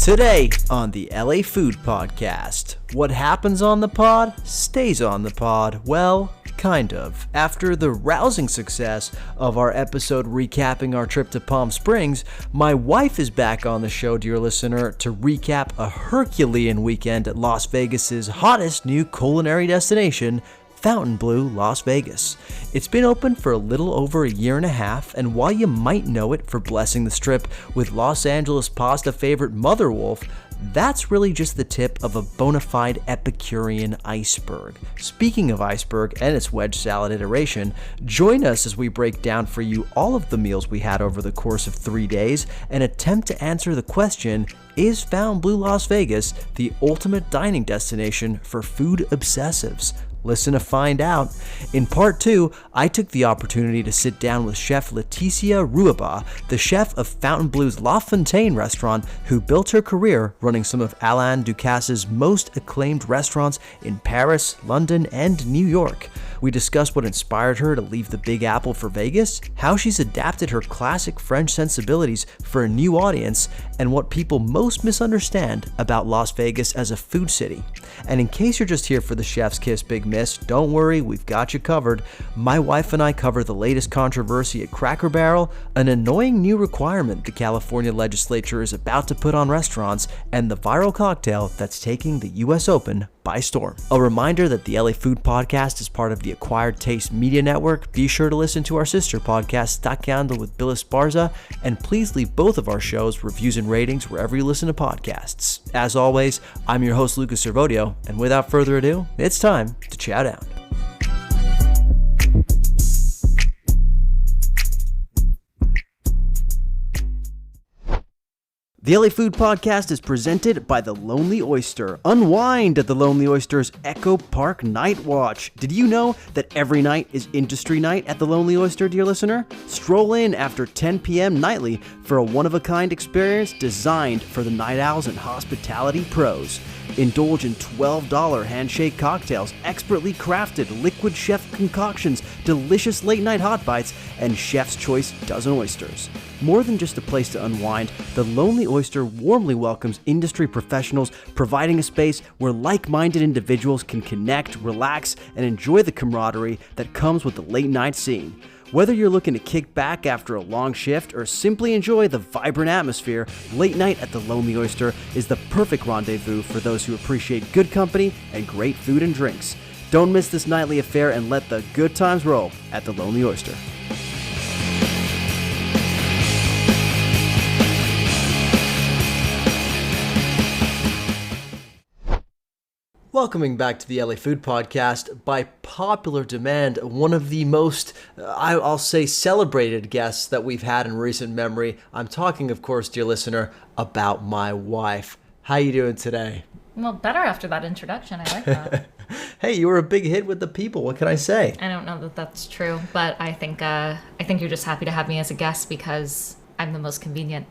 Today on the LA Food Podcast, what happens on the pod stays on the pod. Well, kind of. After the rousing success of our episode recapping our trip to Palm Springs, my wife is back on the show, dear listener, to recap a Herculean weekend at Las Vegas's hottest new culinary destination, Fontainebleau, Las Vegas. It's been open for a little over a year and a half, and while you might know it for blessing the strip with Los Angeles pasta favorite Mother Wolf, that's really just the tip of a bona fide Epicurean iceberg. Speaking of iceberg and its wedge salad iteration, join us as we break down for you all of the meals we had over the course of 3 days and attempt to answer the question, is Fontainebleau Las Vegas the ultimate dining destination for food obsessives? Listen to find out. In part 2, I took the opportunity to sit down with Chef Laetitia Ruaba, the chef of Fontainebleau's La Fontaine restaurant, who built her career running some of Alain Ducasse's most acclaimed restaurants in Paris, London, and New York. We discussed what inspired her to leave the Big Apple for Vegas, how she's adapted her classic French sensibilities for a new audience, and what people most misunderstand about Las Vegas as a food city. And in case you're just here for the Chef's Kiss Big Miss, don't worry, we've got you covered. My wife and I cover the latest controversy at Cracker Barrel, an annoying new requirement the California legislature is about to put on restaurants, and the viral cocktail that's taking the US Open by storm. A reminder that the LA Food Podcast is part of the Acquired Taste Media Network. Be sure to listen to our sister podcast, Stacando with Bill Esparza, and please leave both of our shows reviews and ratings wherever you listen to podcasts. As always, I'm your host, Lucas Servodio, and without further ado, it's time to chow down. The LA Food Podcast is presented by The Lonely Oyster. Unwind at The Lonely Oyster's Echo Park Night Watch. Did you know that every night is industry night at The Lonely Oyster, dear listener? Stroll in after 10 p.m. nightly for a one-of-a-kind experience designed for the night owls and hospitality pros. Indulge in $12 handshake cocktails, expertly crafted liquid chef concoctions, delicious late-night hot bites, and chef's choice dozen oysters. More than just a place to unwind, The Lonely Oyster warmly welcomes industry professionals, providing a space where like-minded individuals can connect, relax, and enjoy the camaraderie that comes with the late-night scene. Whether you're looking to kick back after a long shift or simply enjoy the vibrant atmosphere, late night at The Lonely Oyster is the perfect rendezvous for those who appreciate good company and great food and drinks. Don't miss this nightly affair and let the good times roll at The Lonely Oyster. Welcoming back to the LA Food Podcast. By popular demand, one of the most, I'll say, celebrated guests that we've had in recent memory. I'm talking, of course, dear listener, about my wife. How you doing today? Well, better after that introduction. I like that. Hey, you were a big hit with the people. What can I say? I don't know that that's true, but I think you're just happy to have me as a guest because I'm the most convenient.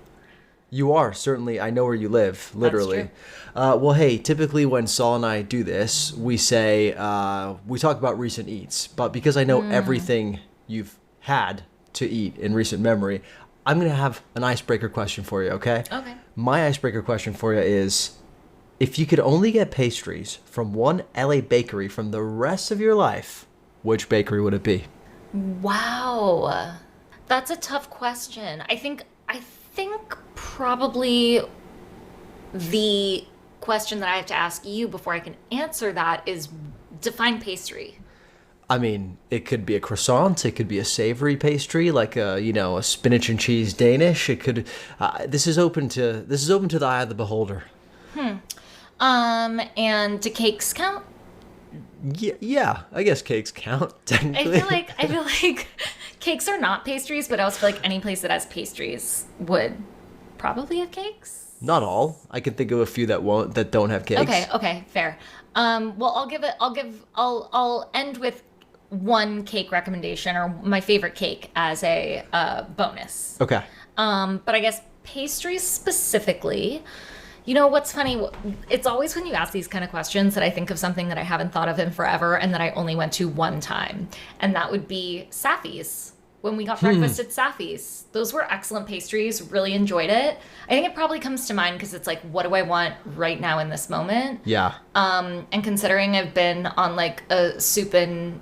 You are, certainly. I know where you live, literally. That's true. Well, hey, typically when Saul and I do this, we say, we talk about recent eats. But because I know everything you've had to eat in recent memory, I'm going to have an icebreaker question for you, okay? Okay. My icebreaker question for you is, if you could only get pastries from one LA bakery from the rest of your life, which bakery would it be? Wow. That's a tough question. I think probably the question that I have to ask you before I can answer that is define pastry. I mean, it could be a croissant, it could be a savory pastry, like a spinach and cheese Danish. It could. This is open to the eye of the beholder. And do cakes count? Yeah. I guess cakes count. Technically. I feel like cakes are not pastries, but I also feel like any place that has pastries would probably have cakes. Not all. I can think of a few that don't have cakes. Okay, fair. Well, I'll end with one cake recommendation or my favorite cake as a bonus. Okay. But I guess pastries specifically. You know what's funny? It's always when you ask these kind of questions that I think of something that I haven't thought of in forever and that I only went to one time. And that would be Safi's. when we got breakfast at Safi's. Those were excellent pastries. Really enjoyed it. I think it probably comes to mind because it's like, what do I want right now in this moment? Yeah. And considering I've been on like a soup and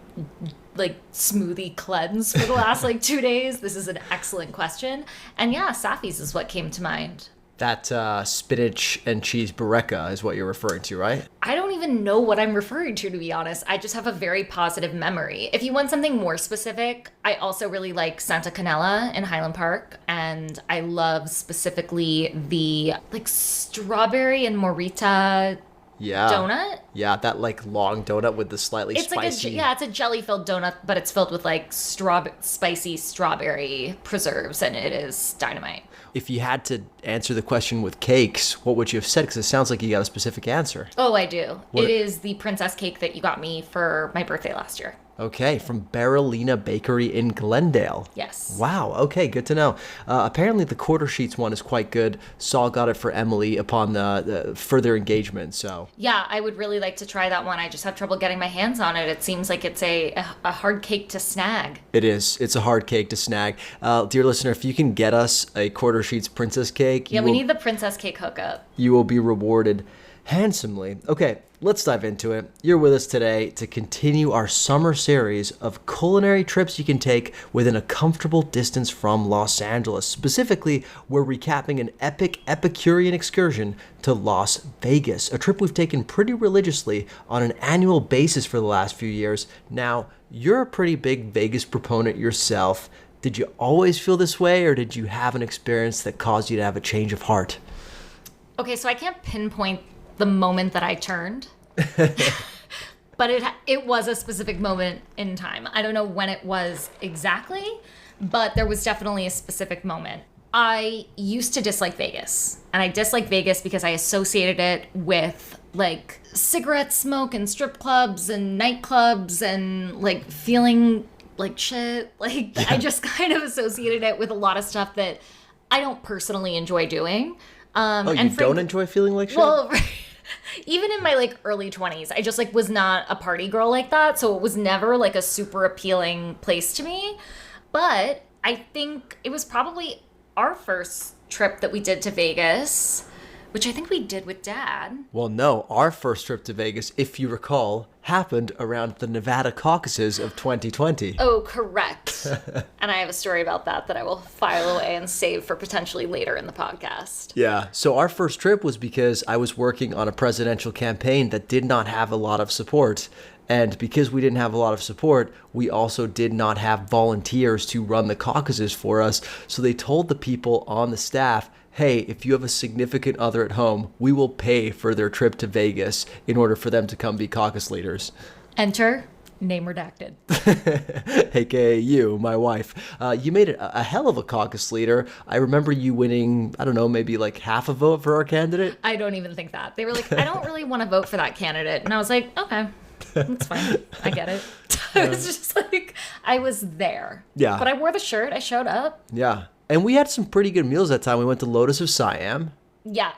like smoothie cleanse for the last like 2 days, this is an excellent question. And yeah, Safi's is what came to mind. That spinach and cheese bureka is what you're referring to, right? I don't even know what I'm referring to be honest. I just have a very positive memory. If you want something more specific, I also really like Santa Canela in Highland Park. And I love specifically the like strawberry and morita donut. Yeah, that like long donut with the slightly spicy. It's a jelly-filled donut, but it's filled with like spicy strawberry preserves, and it is dynamite. If you had to answer the question with cakes, what would you have said? Because it sounds like you got a specific answer. Oh, I do. It is the princess cake that you got me for my birthday last year. Okay, from Berolina Bakery in Glendale. Yes. Wow, okay, good to know. Apparently the quarter sheets one is quite good. Saul got it for Emily upon the further engagement, so. Yeah, I would really like to try that one. I just have trouble getting my hands on it. It seems like it's a hard cake to snag. It is. It's a hard cake to snag. Dear listener, if you can get us a quarter sheets princess cake. Yeah, we need the princess cake hookup. You will be rewarded handsomely. Okay, let's dive into it. You're with us today to continue our summer series of culinary trips you can take within a comfortable distance from Los Angeles. Specifically, we're recapping an epic Epicurean excursion to Las Vegas, a trip we've taken pretty religiously on an annual basis for the last few years. Now, you're a pretty big Vegas proponent yourself. Did you always feel this way, or did you have an experience that caused you to have a change of heart? Okay, so I can't pinpoint the moment that I turned, but it was a specific moment in time. I don't know when it was exactly, but there was definitely a specific moment. I used to dislike Vegas, and I disliked Vegas because I associated it with like cigarette smoke and strip clubs and nightclubs and like feeling like shit. Like I just kind of associated it with a lot of stuff that I don't personally enjoy doing. You don't enjoy feeling like shit? Well, even in my like early 20s, I just like was not a party girl like that. So it was never like a super appealing place to me. But I think it was probably our first trip that we did to Vegas, which I think we did with Dad. Well, no, our first trip to Vegas, if you recall, happened around the Nevada caucuses of 2020. Oh, correct. And I have a story about that I will file away and save for potentially later in the podcast. Yeah, so our first trip was because I was working on a presidential campaign that did not have a lot of support. And because we didn't have a lot of support, we also did not have volunteers to run the caucuses for us. So they told the people on the staff, hey, if you have a significant other at home, we will pay for their trip to Vegas in order for them to come be caucus leaders. Enter, name redacted. AKA you, my wife. You made it a hell of a caucus leader. I remember you winning, I don't know, maybe like half a vote for our candidate. I don't even think that. They were like, I don't really want to vote for that candidate. And I was like, okay. That's fine. I get it. It was just like, I was there. Yeah. But I wore the shirt. I showed up. Yeah. And we had some pretty good meals that time. We went to Lotus of Siam. Yeah.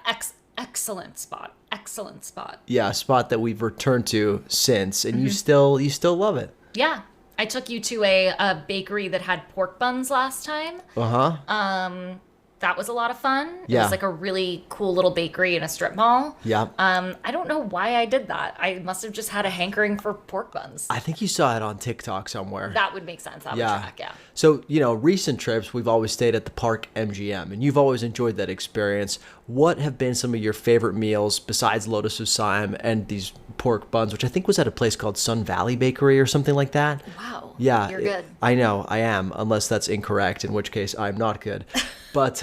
Excellent spot. Excellent spot. Yeah. A spot that we've returned to since. And you still love it. Yeah. I took you to a bakery that had pork buns last time. Uh-huh. That was a lot of fun. Yeah. It was like a really cool little bakery in a strip mall. Yeah. I don't know why I did that. I must have just had a hankering for pork buns. I think you saw it on TikTok somewhere. That would make sense. That would track, yeah. So, recent trips, we've always stayed at the Park MGM, and you've always enjoyed that experience. What have been some of your favorite meals besides Lotus of Siam and these pork buns, which I think was at a place called Sun Valley Bakery or something like that? Wow. Yeah. You're good. I know, I am, unless that's incorrect, in which case I'm not good. But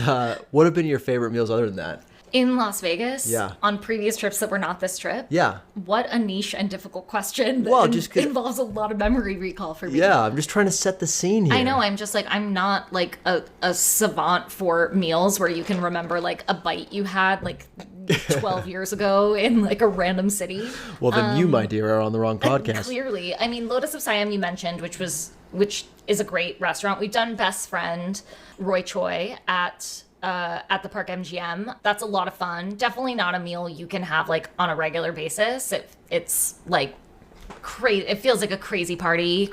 what have been your favorite meals other than that? In Las Vegas? Yeah. On previous trips that were not this trip? Yeah. What a niche and difficult question that involves a lot of memory recall for me. Yeah, I'm just trying to set the scene here. I know, I'm just like, I'm not like a savant for meals where you can remember like a bite you had like 12 years ago in like a random city. Well, then you, my dear, are on the wrong podcast. Clearly. I mean, Lotus of Siam you mentioned, which is a great restaurant. We've done Best Friend, Roy Choi at the Park MGM. That's a lot of fun. Definitely not a meal you can have like on a regular basis. It's like It feels like a crazy party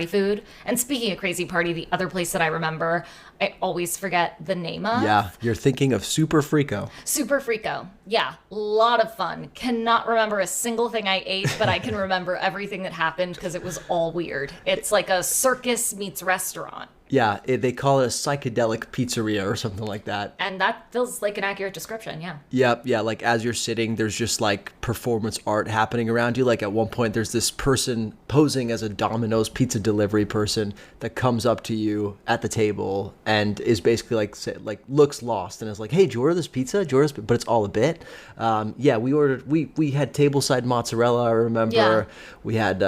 food. And speaking of crazy party, the other place that I remember, I always forget the name of. Yeah, you're thinking of Super Frico. Super Frico. Yeah, a lot of fun. Cannot remember a single thing I ate, but I can remember everything that happened because it was all weird. It's like a circus meets restaurant. Yeah, they call it a psychedelic pizzeria or something like that. And that feels like an accurate description, yeah. Yep, yeah, like as you're sitting, there's just like performance art happening around you. Like at one point, there's this person posing as a Domino's pizza delivery person that comes up to you at the table and is basically like looks lost and is like, "Hey, did you order this pizza? Did you order this?" But it's all a bit. Yeah, we had tableside mozzarella. I remember. Yeah. We had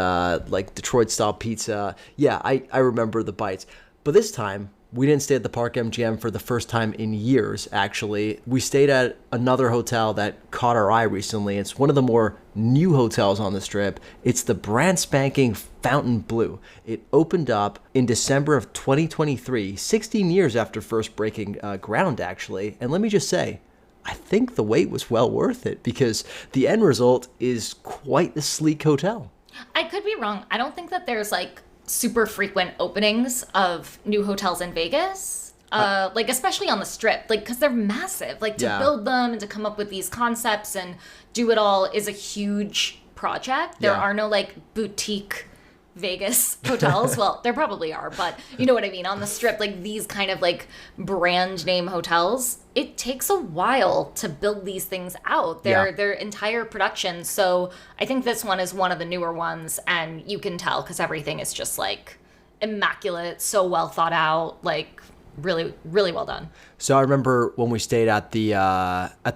like Detroit style pizza. Yeah, I remember the bites. But this time, we didn't stay at the Park MGM for the first time in years, actually. We stayed at another hotel that caught our eye recently. It's one of the more new hotels on the Strip. It's the brand spanking Fontainebleau. It opened up in December of 2023, 16 years after first breaking ground, actually. And let me just say, I think the wait was well worth it because the end result is quite a sleek hotel. I could be wrong. I don't think that there's like super frequent openings of new hotels in Vegas. Like especially on the Strip, like because they're massive. Like to build them and to come up with these concepts and do it all is a huge project. There are no like boutique Vegas hotels. Well, there probably are, but you know what I mean. On the Strip, like these kind of like brand name hotels, it takes a while to build these things out. Their entire production. So I think this one is one of the newer ones, and you can tell because everything is just like immaculate, so well thought out, like really, really well done. So I remember when we stayed at the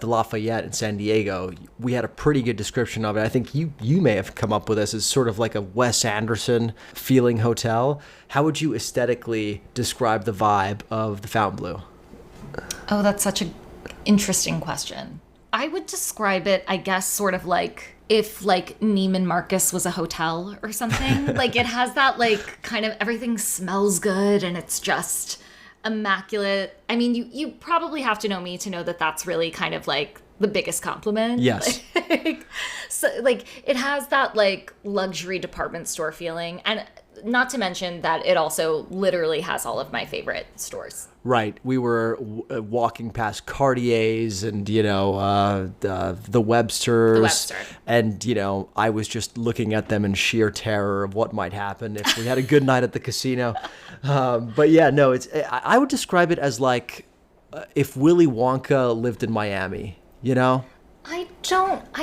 Lafayette in San Diego, we had a pretty good description of it. I think you may have come up with this as sort of like a Wes Anderson feeling hotel. How would you aesthetically describe the vibe of the Fontainebleau? Oh, that's such an interesting question. I would describe it, I guess, sort of like if like Neiman Marcus was a hotel or something. Like it has that like kind of everything smells good and it's just immaculate. I mean, you probably have to know me to know that that's really kind of like the biggest compliment. Yes. So like it has that like luxury department store feeling, and not to mention that it also literally has all of my favorite stores. Right. We were walking past Cartier's and, the Websters. The Webster. And, I was just looking at them in sheer terror of what might happen if we had a good night at the casino. But yeah, no, I would describe it as like if Willy Wonka lived in Miami, I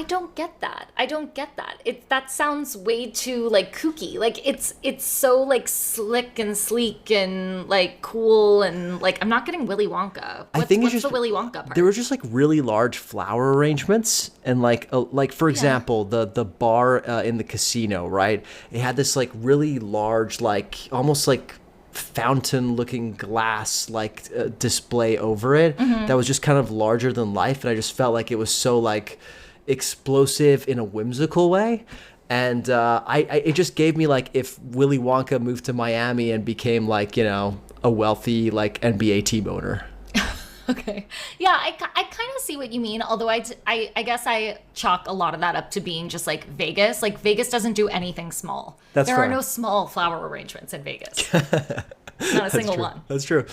don't get that. I don't get that. That sounds way too like kooky. Like it's so like slick and sleek and like cool and like I'm not getting Willy Wonka. What's the Willy Wonka part? There were just like really large flower arrangements and like for example the bar in the casino, right? It had this like really large like almost like fountain looking glass like display over it that was just kind of larger than life, and I just felt like it was so like explosive in a whimsical way, and it just gave me like if Willy Wonka moved to Miami and became like a wealthy like NBA team owner. Okay. Yeah, I kind of see what you mean, although I guess I chalk a lot of that up to being just like Vegas. Like Vegas doesn't do anything small. That's there fair. are no small flower arrangements in Vegas. Not a single one. That's true.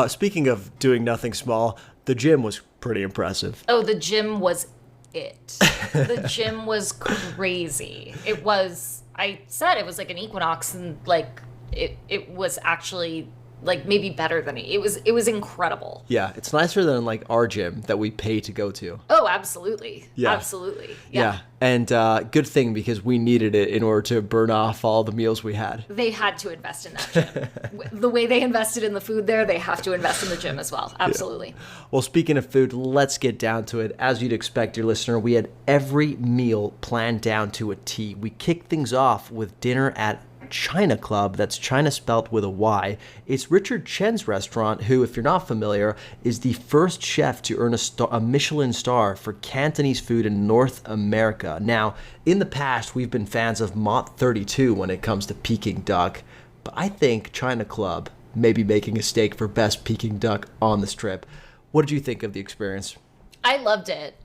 Speaking of doing nothing small, the gym was pretty impressive. Oh, the gym was it. The gym was crazy. I said it was like an Equinox, and like it was actually like maybe better than it was incredible. Yeah, it's nicer than like our gym that we pay to go to. Oh, absolutely. Yeah. Absolutely. Yeah. And good thing because we needed it in order to burn off all the meals we had. They had to invest in that gym. The way they invested in the food there, they have to invest in the gym as well. Absolutely. Yeah. Well, speaking of food, let's get down to it. As you'd expect, dear listener, we had every meal planned down to a T. We kicked things off with dinner at China Club. That's China spelt with a Y. It's Richard Chen's restaurant, who, if you're not familiar, is the first chef to earn a Michelin star for Cantonese food in North America. Now, in the past, we've been fans of Mott 32 when it comes to Peking duck, but I think China Club may be making a stake for best Peking duck on the Strip. What did you think of the experience? I loved it.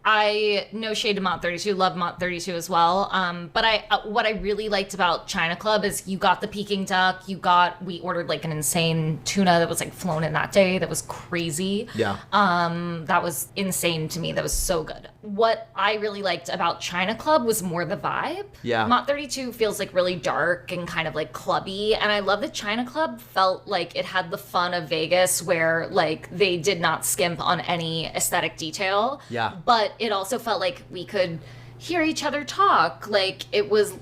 No shade to Mont 32, love Mont 32 as well. But what I really liked about China Club is you got the Peking duck. We ordered like an insane tuna that was like flown in that day. That was crazy. Yeah. That was insane to me. That was so good. What I really liked about China Club was more the vibe. Yeah. Mont 32 feels like really dark and kind of like clubby. And I love that China Club felt like it had the fun of Vegas where like they did not skimp on any aesthetic detail. Yeah. But it also felt like we could hear each other talk. Like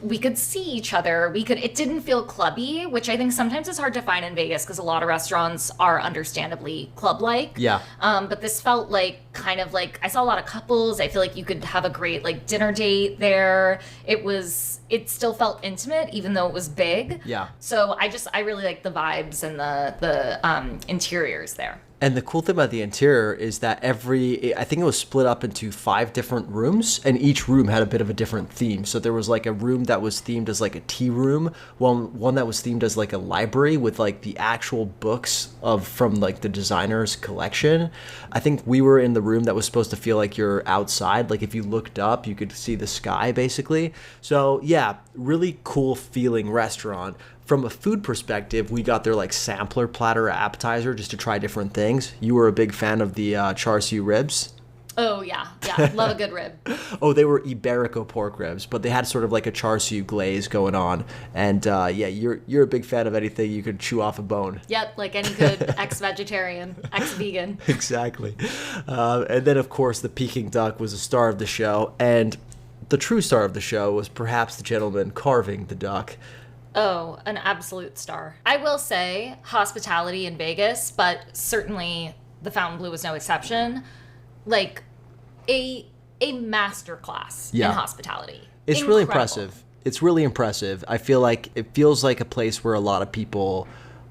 we could see each other. it didn't feel clubby, which I think sometimes is hard to find in Vegas because a lot of restaurants are understandably club-like. Yeah. But this felt like kind of like, I saw a lot of couples. I feel like you could have a great like dinner date there. It still felt intimate even though it was big. Yeah. So I really like the vibes and the interiors there. And the cool thing about the interior is that I think it was split up into 5 different rooms, and each room had a bit of a different theme. So there was like a room that was themed as like a tea room, one that was themed as like a library with like the actual books from like the designer's collection. I think we were in the room that was supposed to feel like you're outside. Like if you looked up, you could see the sky basically. So yeah, really cool feeling restaurant. From a food perspective, we got their like sampler platter appetizer just to try different things. You were a big fan of the char siu ribs. Oh yeah, love a good rib. Oh, they were Iberico pork ribs, but they had sort of like a char siu glaze going on. And yeah, you're a big fan of anything you could chew off a bone. Yep, like any good ex-vegetarian, ex-vegan. Exactly. And then of course the Peking duck was the star of the show, and the true star of the show was perhaps the gentleman carving the duck. Oh, an absolute star. I will say hospitality in Vegas, but certainly the Fontainebleau was no exception. Like a masterclass in hospitality. It's really impressive. It's really impressive. I feel like it feels like a place where a lot of people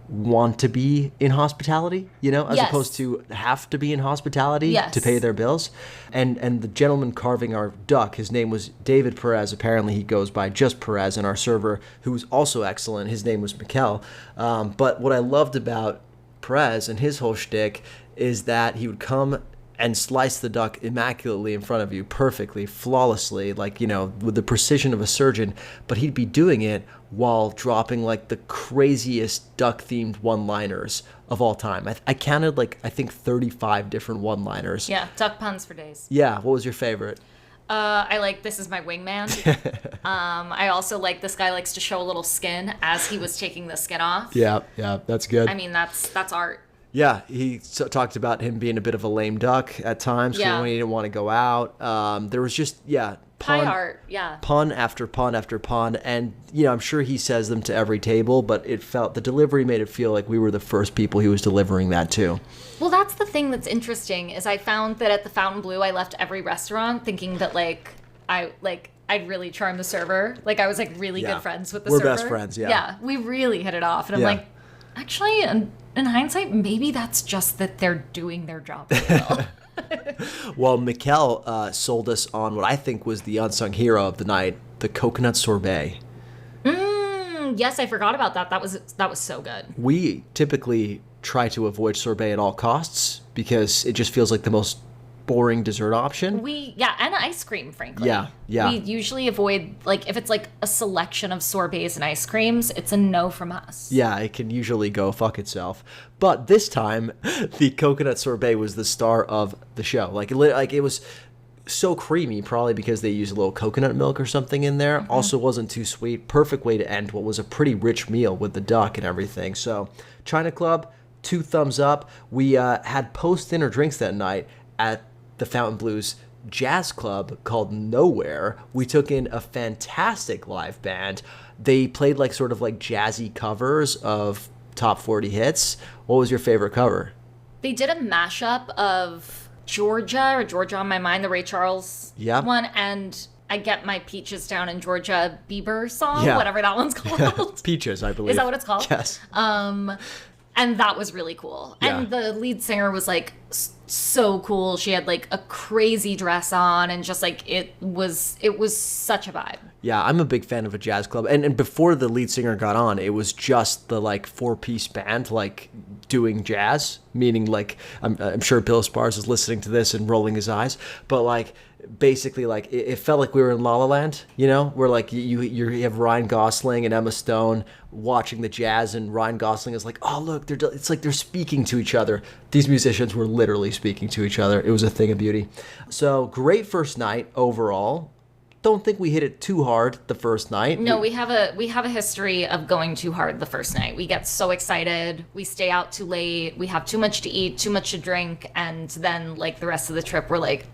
want to be in hospitality, as opposed to have to be in hospitality to pay their bills. And the gentleman carving our duck, his name was David Perez. Apparently he goes by just Perez, and our server, who was also excellent, his name was Mikel. But what I loved about Perez and his whole shtick is that he would come and slice the duck immaculately in front of you, perfectly, flawlessly, like, with the precision of a surgeon, but he'd be doing it while dropping like the craziest duck-themed one-liners of all time. I counted I think 35 different one-liners. Yeah, duck puns for days. Yeah, what was your favorite? I like "This is my wingman." I also like "This guy likes to show a little skin" as he was taking the skin off. Yeah, that's good. I mean, that's art. Yeah, he talked about him being a bit of a lame duck at times when he didn't want to go out. There was just, pun, art, pun after pun after pun. And, I'm sure he says them to every table, but the delivery made it feel like we were the first people he was delivering that to. Well, that's the thing that's interesting is I found that at the Fontainebleau, I left every restaurant thinking that I'd really charm the server. Like I was really good friends with the server. We're best friends, yeah. Yeah, we really hit it off. And I'm like, actually, in hindsight, maybe that's just that they're doing their job really well. Well, Mikel sold us on what I think was the unsung hero of the night, the coconut sorbet. Yes, I forgot about that. That was so good. We typically try to avoid sorbet at all costs because it just feels like the most boring dessert option. And ice cream, frankly. Yeah. We usually avoid, if it's a selection of sorbets and ice creams, it's a no from us. Yeah, it can usually go fuck itself. But this time, the coconut sorbet was the star of the show. It was so creamy, probably because they used a little coconut milk or something in there. Mm-hmm. Also wasn't too sweet. Perfect way to end what was a pretty rich meal with the duck and everything. So, China Club, 2 thumbs up. We had post-dinner drinks that night at the Fontainebleau's jazz club called Nowhere. We took in a fantastic live band. They played sort of jazzy covers of top 40 hits. What was your favorite cover? They did a mashup of Georgia on My Mind, the Ray Charles one, and I Get My Peaches Down in Georgia Bieber song, whatever that one's called. Peaches, I believe. Is that what it's called? Yes. And that was really cool. Yeah. And the lead singer was so cool. She had a crazy dress on and just it was such a vibe. Yeah, I'm a big fan of a jazz club. And before the lead singer got on, it was just the 4-piece band doing jazz, meaning I'm sure Bill Spars is listening to this and rolling his eyes, but basically like it felt like we were in La La Land, you know, where like you have Ryan Gosling and Emma Stone watching the jazz, and Ryan Gosling is like, oh look, it's like they're speaking to each other. These musicians were literally speaking to each other. It was a thing of beauty. So great first night overall. Don't think we hit it too hard the first night. No, we have a history of going too hard the first night. We get so excited, we stay out too late, we have too much to eat, too much to drink, and then like the rest of the trip we're like,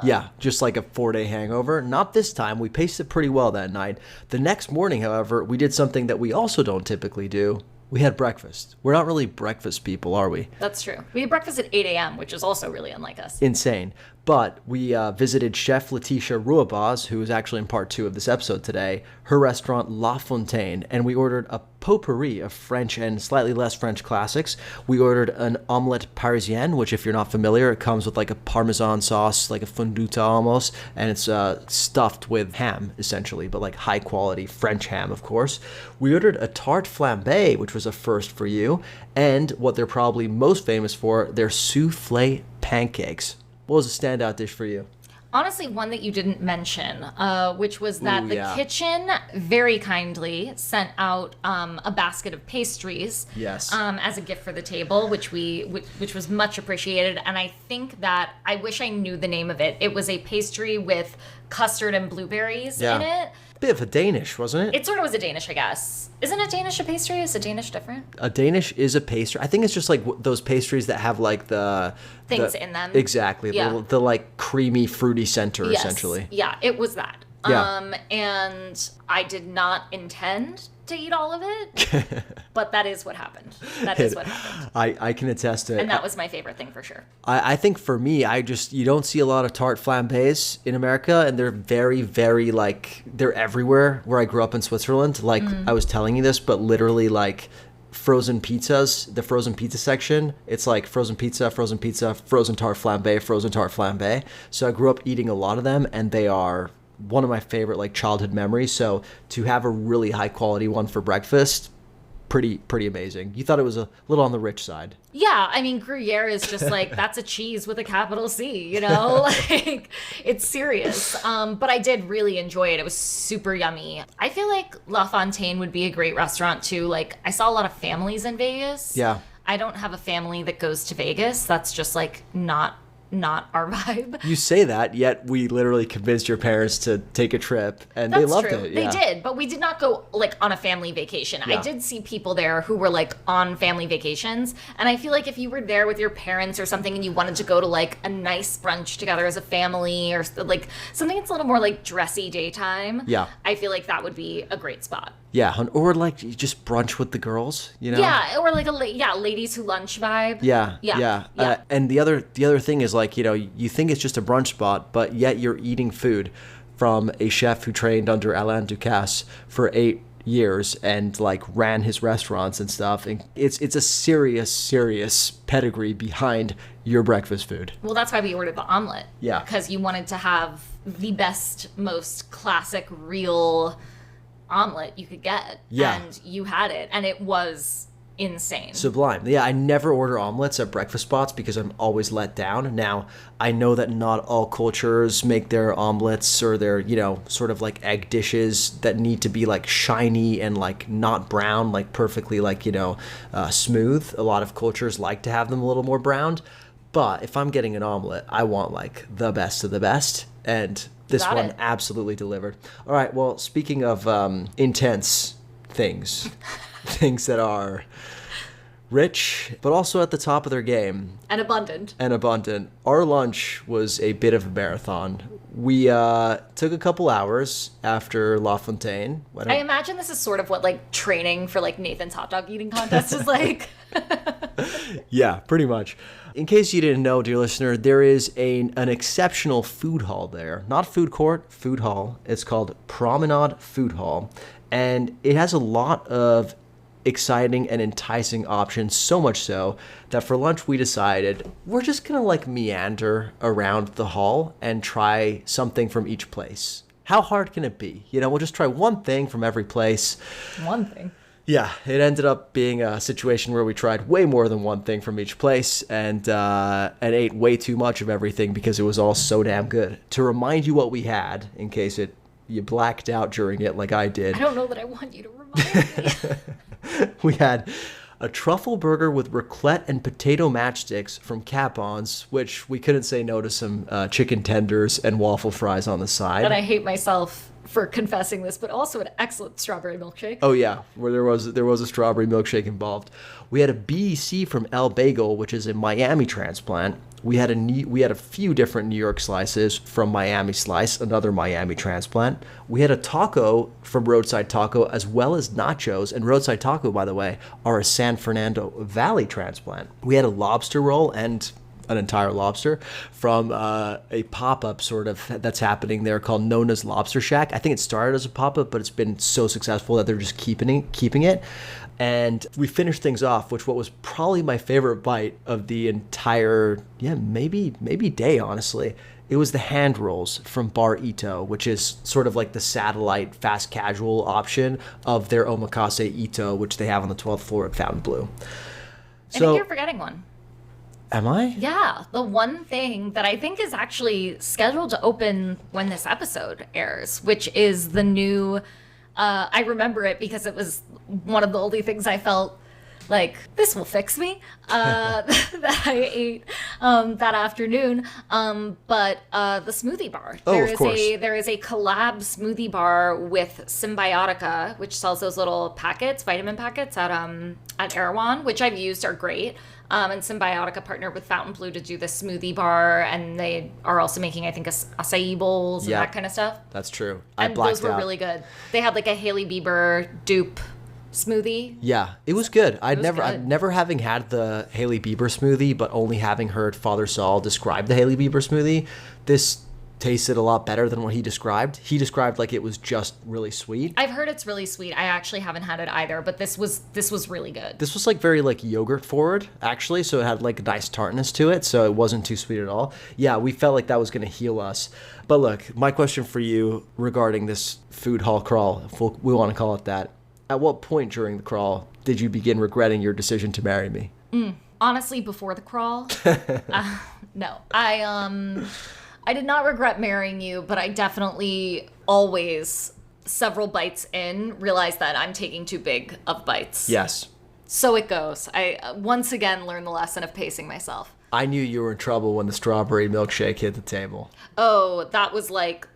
Yeah, just like a 4-day hangover. Not this time. We paced it pretty well that night. The next morning, however, we did something that we also don't typically do. We had breakfast. We're not really breakfast people, are we? That's true. We had breakfast at 8 a.m., which is also really unlike us. Insane. But we visited Chef Letitia Ruabaz, who is actually in part 2 of this episode today, her restaurant La Fontaine, and we ordered a potpourri of French and slightly less French classics. We ordered an omelette parisienne, which if you're not familiar, it comes with like a Parmesan sauce, like a fonduta almost, and it's stuffed with ham, essentially, but like high quality French ham, of course. We ordered a tarte flambée, which was a first for you, and what they're probably most famous for, their soufflé pancakes. What was a standout dish for you? Honestly, one that you didn't mention, which was that the kitchen very kindly sent out a basket of pastries, yes, as a gift for the table, which was much appreciated. And I think that I wish I knew the name of it. It was a pastry with custard and blueberries in it. Bit of a Danish, wasn't it? It sort of was a Danish, I guess. Isn't a Danish a pastry? Is a Danish different? A Danish is a pastry. I think it's just like those pastries that have like the things in them. Exactly. Yeah. The like creamy, fruity center, essentially. Yeah, it was that. Yeah. And I did not intend to eat all of it, but that is what happened. That is what happened. I can attest to it. And that was my favorite thing for sure. I think for me, you don't see a lot of tarte flambés in America, and they're very, very like, they're everywhere where I grew up in Switzerland. Like I was telling you this, but literally like frozen pizzas, the frozen pizza section, it's like frozen pizza, frozen tarte flambé. So I grew up eating a lot of them, and they are one of my favorite like childhood memories. So to have a really high quality one for breakfast, pretty amazing. You thought it was a little on the rich side. Yeah, I mean, Gruyere is just like, that's a cheese with a capital C, you know? Like, it's serious. But I did really enjoy it. It was super yummy. I feel like La Fontaine would be a great restaurant too. Like, I saw a lot of families in Vegas. Yeah. I don't have a family that goes to Vegas. That's just like not our vibe. You say that, yet we literally convinced your parents to take a trip, and they loved it. Yeah. They did, but we did not go like on a family vacation. Yeah. I did see people there who were like on family vacations, and I feel like if you were there with your parents or something and you wanted to go to like a nice brunch together as a family, or like something that's a little more like dressy daytime, I feel like that would be a great spot. Yeah, or like you just brunch with the girls, you know? Yeah, or like ladies who lunch vibe. Yeah. And the other thing is like, you know, you think it's just a brunch spot, but yet you're eating food from a chef who trained under Alain Ducasse for 8 years and like ran his restaurants and stuff. And it's a serious pedigree behind your breakfast food. Well, that's why we ordered the omelet. Yeah. Because you wanted to have the best, most classic, real omelet you could get. Yeah. And you had it, and it was insane. Sublime. Yeah, I never order omelets at breakfast spots because I'm always let down. Now, I know that not all cultures make their omelets or their, you know, sort of like egg dishes that need to be like shiny and like not brown, like perfectly like, you know, smooth. A lot of cultures like to have them a little more browned. But if I'm getting an omelet, I want like the best of the best. And this one absolutely delivered. All right, well, speaking of intense things, things that are rich, but also at the top of their game. And abundant. Our lunch was a bit of a marathon. We took a couple hours after La Fontaine. I imagine this is sort of what like training for like Nathan's hot dog eating contest is like. Yeah, pretty much. In case you didn't know, dear listener, there is an exceptional food hall there. Not food court, food hall. It's called Promenade Food Hall. And it has a lot of exciting and enticing options, so much so that for lunch we decided we're just gonna like meander around the hall and try something from each place. How hard can it be? You know, we'll just try one thing from every place. One thing. Yeah, it ended up being a situation where we tried way more than one thing from each place and ate way too much of everything because it was all so damn good. To remind you what we had, in case you blacked out during it like I did. I don't know that I want you to remind me. We had a truffle burger with raclette and potato matchsticks from Capon's, which we couldn't say no to some chicken tenders and waffle fries on the side. And I hate myself for confessing this, but also an excellent strawberry milkshake. Oh yeah, where there was a strawberry milkshake involved. We had a BEC from El Bagel, which is a Miami transplant. We had a few different New York slices from Miami Slice, another Miami transplant. We had a taco from Roadside Taco, as well as nachos. And Roadside Taco, by the way, are a San Fernando Valley transplant. We had a lobster roll and an entire lobster from a pop-up sort of that's happening there called Nona's Lobster Shack. I think it started as a pop-up, but it's been so successful that they're just keeping it. And we finished things off, what was probably my favorite bite of the entire, maybe day, honestly. It was the hand rolls from Bar Ito, which is sort of like the satellite fast casual option of their Omakase Ito, which they have on the 12th floor at Fontainebleau. I think you're forgetting one. Am I? Yeah, the one thing that I think is actually scheduled to open when this episode airs, which is the new, I remember it because it was one of the only things I felt like, this will fix me, that I ate that afternoon. But the smoothie bar. Oh, of course. There is a collab smoothie bar with Symbiotica, which sells those little packets, vitamin packets at Erewhon, which I've used, are great. And Symbiotica partnered with Fontainebleau to do the smoothie bar, and they are also making, I think, acai bowls and that kind of stuff. That's true. And those were really good. They had like a Hailey Bieber dupe smoothie. Yeah, it was good. I'd never having had the Hailey Bieber smoothie, but only having heard Father Saul describe the Hailey Bieber smoothie, this tasted a lot better than what he described. He described like it was just really sweet. I've heard it's really sweet. I actually haven't had it either, but this was really good. This was like very like yogurt forward, actually, so it had like a nice tartness to it, so it wasn't too sweet at all. Yeah, we felt like that was going to heal us. But look, my question for you regarding this food hall crawl, if we want to call it that, at what point during the crawl did you begin regretting your decision to marry me? Honestly, before the crawl, no. I did not regret marrying you, but I definitely always, several bites in, realized that I'm taking too big of bites. Yes. So it goes. I once again learned the lesson of pacing myself. I knew you were in trouble when the strawberry milkshake hit the table. Oh, that was like,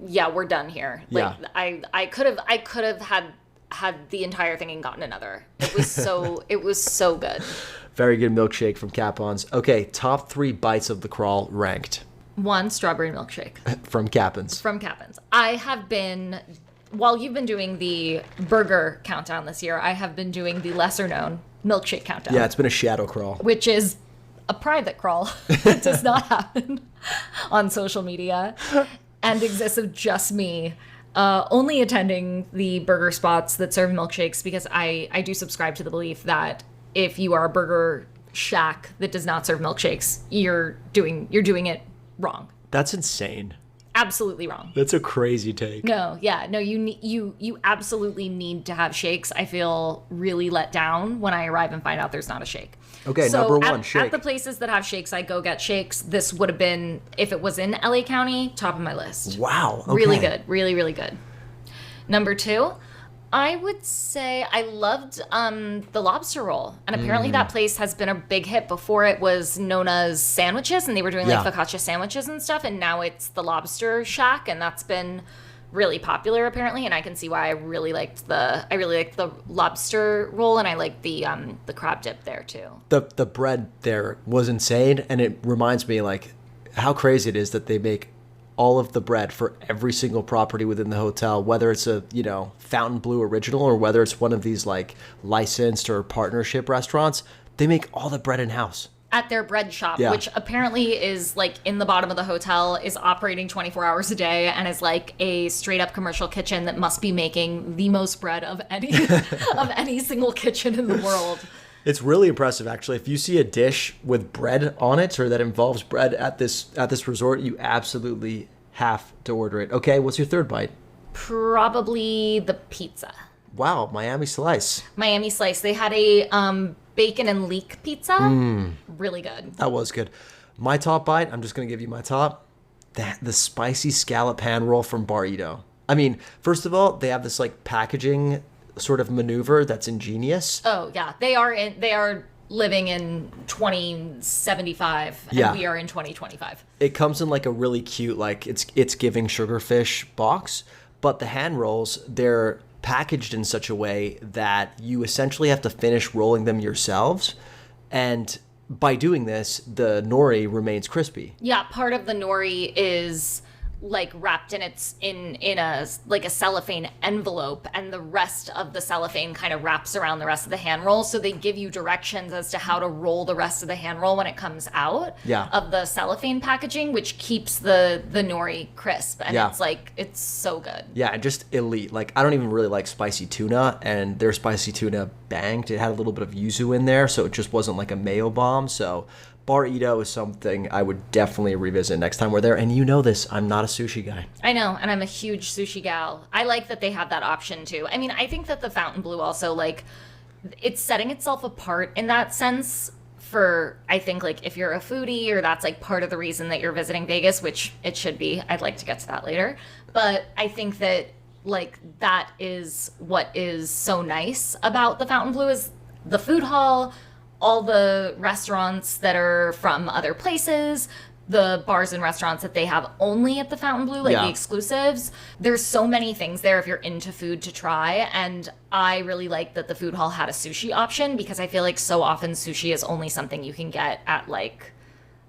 yeah, we're done here. Like, yeah. I could have had the entire thing and gotten another. It was so good. Very good milkshake from Capon's. Okay, top 3 bites of the crawl ranked. 1, strawberry milkshake. From Capon's. I have been, while you've been doing the burger countdown this year, I have been doing the lesser known milkshake countdown. Yeah, it's been a shadow crawl. Which is a private crawl. It does not happen on social media and exists of just me. Only attending the burger spots that serve milkshakes, because I do subscribe to the belief that if you are a burger shack that does not serve milkshakes, you're doing it wrong. That's insane. Absolutely wrong. That's a crazy take. No, you absolutely need to have shakes. I feel really let down when I arrive and find out there's not a shake. Okay, so number 1, shake. At the places that have shakes, I go get shakes. This would have been, if it was in LA County, top of my list. Wow. Okay. Really good. Really, really good. Number 2, I would say I loved the lobster roll. And apparently that place has been a big hit. Before it was Nona's Sandwiches, and they were doing like focaccia sandwiches and stuff. And now it's the Lobster Shack, and that's been really popular apparently. And I can see why I really liked the lobster roll, and I liked the crab dip there too. The bread there was insane, and it reminds me like how crazy it is that they make all of the bread for every single property within the hotel, whether it's a, Fontainebleau original or whether it's one of these like licensed or partnership restaurants, they make all the bread in-house. At their bread shop, which apparently is like in the bottom of the hotel, is operating 24 hours a day, and is like a straight up commercial kitchen that must be making the most bread of any single kitchen in the world. It's really impressive, actually. If you see a dish with bread on it or that involves bread at this resort, you absolutely have to order it. Okay, what's your 3rd bite? Probably the pizza. Wow, Miami Slice. Miami Slice. They had a bacon and leek pizza. Really good. That was good. My top bite, I'm just going to give you my top. The spicy scallop hand roll from Barito. I mean, first of all, they have this like packaging sort of maneuver that's ingenious. Oh, yeah. They are living in 2075 and Yeah. we are in 2025. It comes in like a really cute, like it's giving sugarfish box, but the hand rolls, they're packaged in such a way that you essentially have to finish rolling them yourselves. And by doing this, the nori remains crispy. Yeah, part of the nori is like wrapped in a like a cellophane envelope, and the rest of the cellophane kind of wraps around the rest of the hand roll, so they give you directions as to how to roll the rest of the hand roll when it comes out of the cellophane packaging, which keeps the nori crisp, and it's so good. Yeah, and just elite. Like, I don't even really like spicy tuna, and their spicy tuna banged. It had a little bit of yuzu in there, so it just wasn't like a mayo bomb. So Barito is something I would definitely revisit next time we're there. And you know this, I'm not a sushi guy. I know, and I'm a huge sushi gal. I like that they have that option too. I mean, I think that the Fontainebleau also, like, it's setting itself apart in that sense for, I think, like, if you're a foodie or that's like part of the reason that you're visiting Vegas, which it should be. I'd like to get to that later. But I think that, like, that is what is so nice about the Fontainebleau is the food hall, all the restaurants that are from other places, the bars and restaurants that they have only at the Fontainebleau, like the exclusives. There's so many things there if you're into food to try. And I really like that the food hall had a sushi option, because I feel like so often sushi is only something you can get at like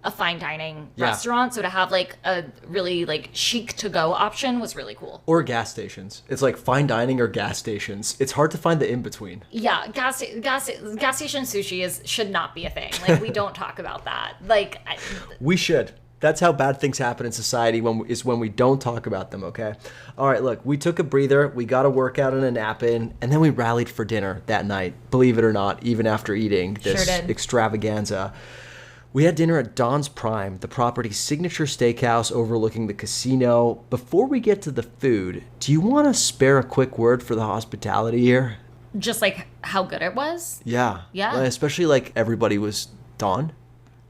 a fine dining restaurant. So to have like a really like chic to go option was really cool. Or gas stations. It's like fine dining or gas stations. It's hard to find the in between. Yeah, gas station sushi should not be a thing. Like, we don't talk about that. Like, we should. That's how bad things happen in society when we don't talk about them, okay? All right, look, we took a breather, we got a workout and a nap in, and then we rallied for dinner that night, believe it or not, even after eating this extravaganza. We had dinner at Don's Prime, the property's signature steakhouse overlooking the casino. Before we get to the food, do you want to spare a quick word for the hospitality here? just like how good it was. Yeah. Yeah. Especially like everybody was Don.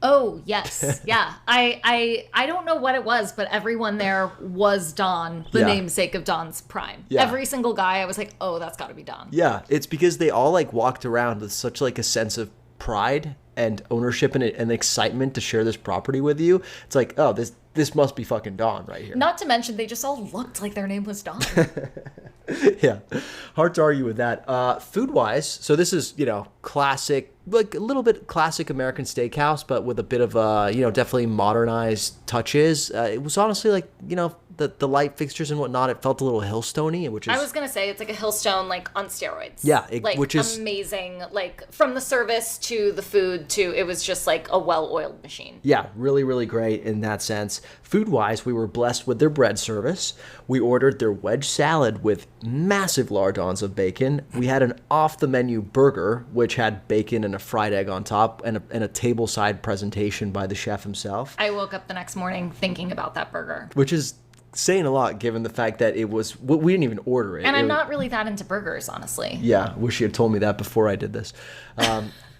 Oh, yes. Yeah. I don't know what it was, but everyone there was Don, the namesake of Don's Prime. Yeah. Every single guy, I was like, oh, that's got to be Don. Yeah. It's because they all like walked around with such like a sense of pride and ownership and excitement to share this property with you. It's like, oh, this must be fucking Don right here. Not to mention, they just all looked like their name was Don. Yeah. Hard to argue with that. Food-wise, so this is, classic, like a little bit classic American steakhouse, but with a bit of, definitely modernized touches. It was honestly like, the light fixtures and whatnot, it felt a little Hillstoney, which is... I was going to say, it's like a Hillstone, like, on steroids. Yeah, which is amazing. Like, from the service to the food to, it was just like a well-oiled machine. Yeah, really, really great in that sense. Food-wise, we were blessed with their bread service. We ordered their wedge salad with massive lardons of bacon. We had an off-the-menu burger, which had bacon and a fried egg on top, and a table-side presentation by the chef himself. I woke up the next morning thinking about that burger. Which is saying a lot, given the fact that we didn't even order it. And I'm not really that into burgers, honestly. Yeah, wish you had told me that before I did this.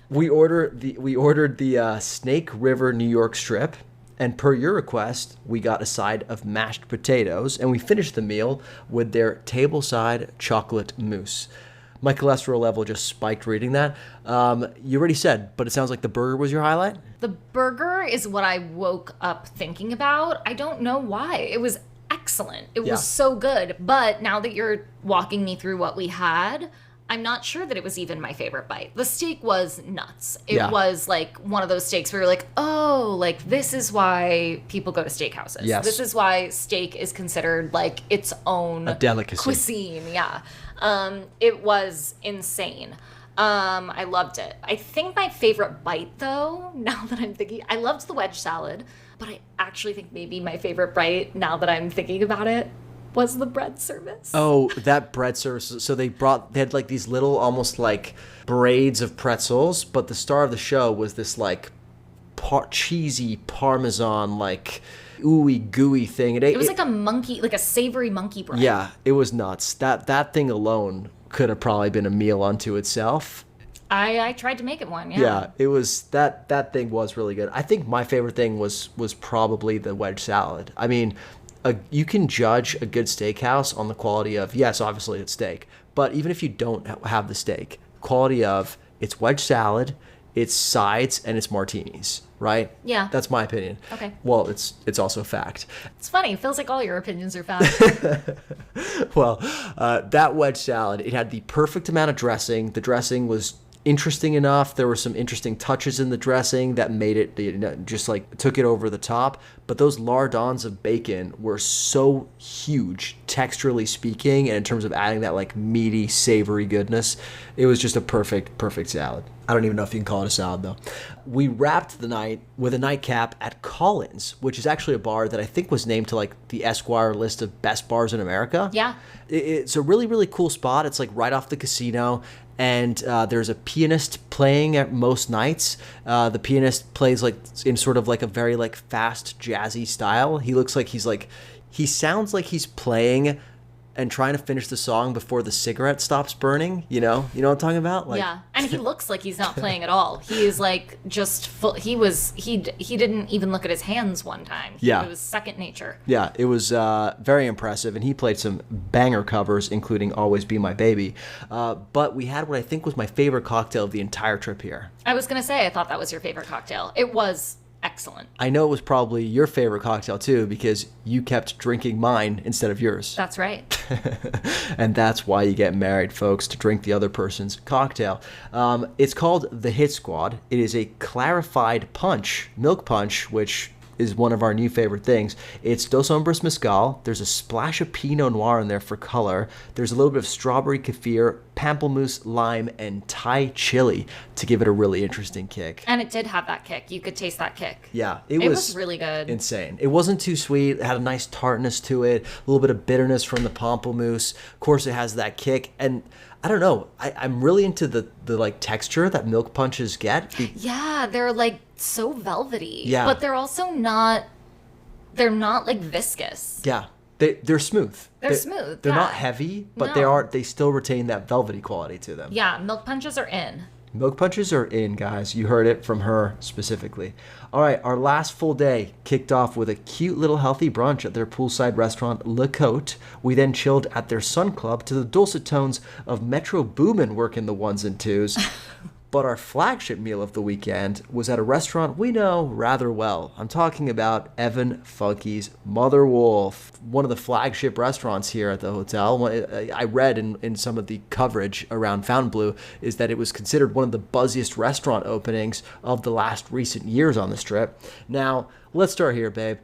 We ordered the Snake River New York strip, and per your request, we got a side of mashed potatoes, and we finished the meal with their tableside chocolate mousse. My cholesterol level just spiked reading that. You already said, but it sounds like the burger was your highlight? The burger is what I woke up thinking about. I don't know why. It was excellent. It was so good. But now that you're walking me through what we had, I'm not sure that it was even my favorite bite. The steak was nuts. It was like one of those steaks where you're like, oh, like this is why people go to steakhouses. Yes. This is why steak is considered like its own a delicacy. Cuisine. Yeah. It was insane. I loved it. I think my favorite bite, though, now that I'm thinking, I loved the wedge salad, but I actually think maybe my favorite bite, now that I'm thinking about it, was the bread service. Oh, that bread service. So they had like these little almost like braids of pretzels, but the star of the show was this like cheesy Parmesan, like ooey gooey thing. It was like a monkey, like a savory monkey bread. Yeah, it was nuts. That thing alone could have probably been a meal unto itself. I tried to make it one, Yeah, it was that thing was really good. I think my favorite thing was probably the wedge salad. I mean, you can judge a good steakhouse on the quality of, yes, obviously it's steak, but even if you don't have the steak, quality of its wedge salad, its sides, and its martinis, right? Yeah. That's my opinion. Okay. Well, it's also fact. It's funny. It feels like all your opinions are found. Well, that wedge salad, it had the perfect amount of dressing. The dressing was interesting enough. There were some interesting touches in the dressing that made it, just like took it over the top. But those lardons of bacon were so huge, texturally speaking, and in terms of adding that like meaty, savory goodness, it was just a perfect salad. I don't even know if you can call it a salad though. We wrapped the night with a nightcap at Collins, which is actually a bar that I think was named to like the Esquire list of best bars in America. Yeah. It's a really cool spot. It's like right off the casino. And there's a pianist playing at most nights. The pianist plays like in sort of like a very like fast jazzy style. He looks like he sounds like he's playing and trying to finish the song before the cigarette stops burning. You know what I'm talking about? Like, yeah, and he looks like he's not playing at all. He is like just full. He didn't even look at his hands one time. Yeah, it was second nature. Yeah, it was very impressive, and he played some banger covers, including "Always Be My Baby." But we had what I think was my favorite cocktail of the entire trip here. I was gonna say I thought that was your favorite cocktail. It was excellent. I know it was probably your favorite cocktail too, because you kept drinking mine instead of yours. That's right. And that's why you get married, folks, to drink the other person's cocktail. It's called the Hit Squad. It is a clarified punch, milk punch, which is one of our new favorite things. It's Dos Hombres Mezcal. There's a splash of Pinot Noir in there for color. There's a little bit of strawberry kefir, pamplemousse, lime, and Thai chili to give it a really interesting kick. And it did have that kick. You could taste that kick. Yeah, it was really good. Insane. It wasn't too sweet. It had a nice tartness to it, a little bit of bitterness from the pamplemousse. Of course, it has that kick. And I don't know. I'm really into the like texture that milk punches get. Yeah, they're like so velvety. Yeah. But they're also not. They're not like viscous. Yeah. They're smooth. They're smooth. They're yeah. not heavy, but No. they still retain that velvety quality to them. Yeah, milk punches are in. Milk punches are in, guys. You heard it from her specifically. All right, our last full day kicked off with a cute little healthy brunch at their poolside restaurant, Le Cote. We then chilled at their Sun Club to the dulcet tones of Metro Boomin working the ones and twos. But our flagship meal of the weekend was at a restaurant we know rather well. I'm talking about Evan Funky's Mother Wolf, one of the flagship restaurants here at the hotel. I read in some of the coverage around Fontainebleau is that it was considered one of the buzziest restaurant openings of the last recent years on the Strip. Now, let's start here, babe.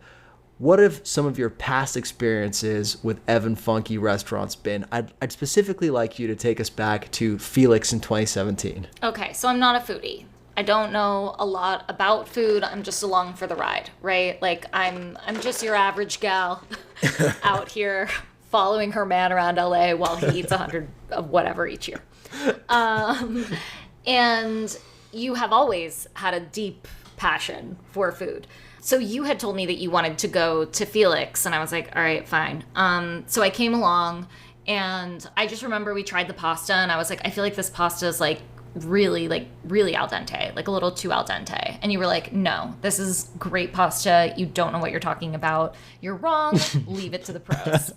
What have some of your past experiences with Evan Funky restaurants been? I'd specifically like you to take us back to Felix in 2017. Okay, so I'm not a foodie. I don't know a lot about food. I'm just along for the ride, right? Like I'm just your average gal out here following her man around LA while he eats 100 of whatever each year. And you have always had a deep passion for food. So you had told me that you wanted to go to Felix, and I was like, all right, fine. So I came along, and I just remember we tried the pasta, and I was like, I feel like this pasta is really al dente, like a little too al dente. And you were like, no, this is great pasta. You don't know what you're talking about. You're wrong. Leave it to the pros.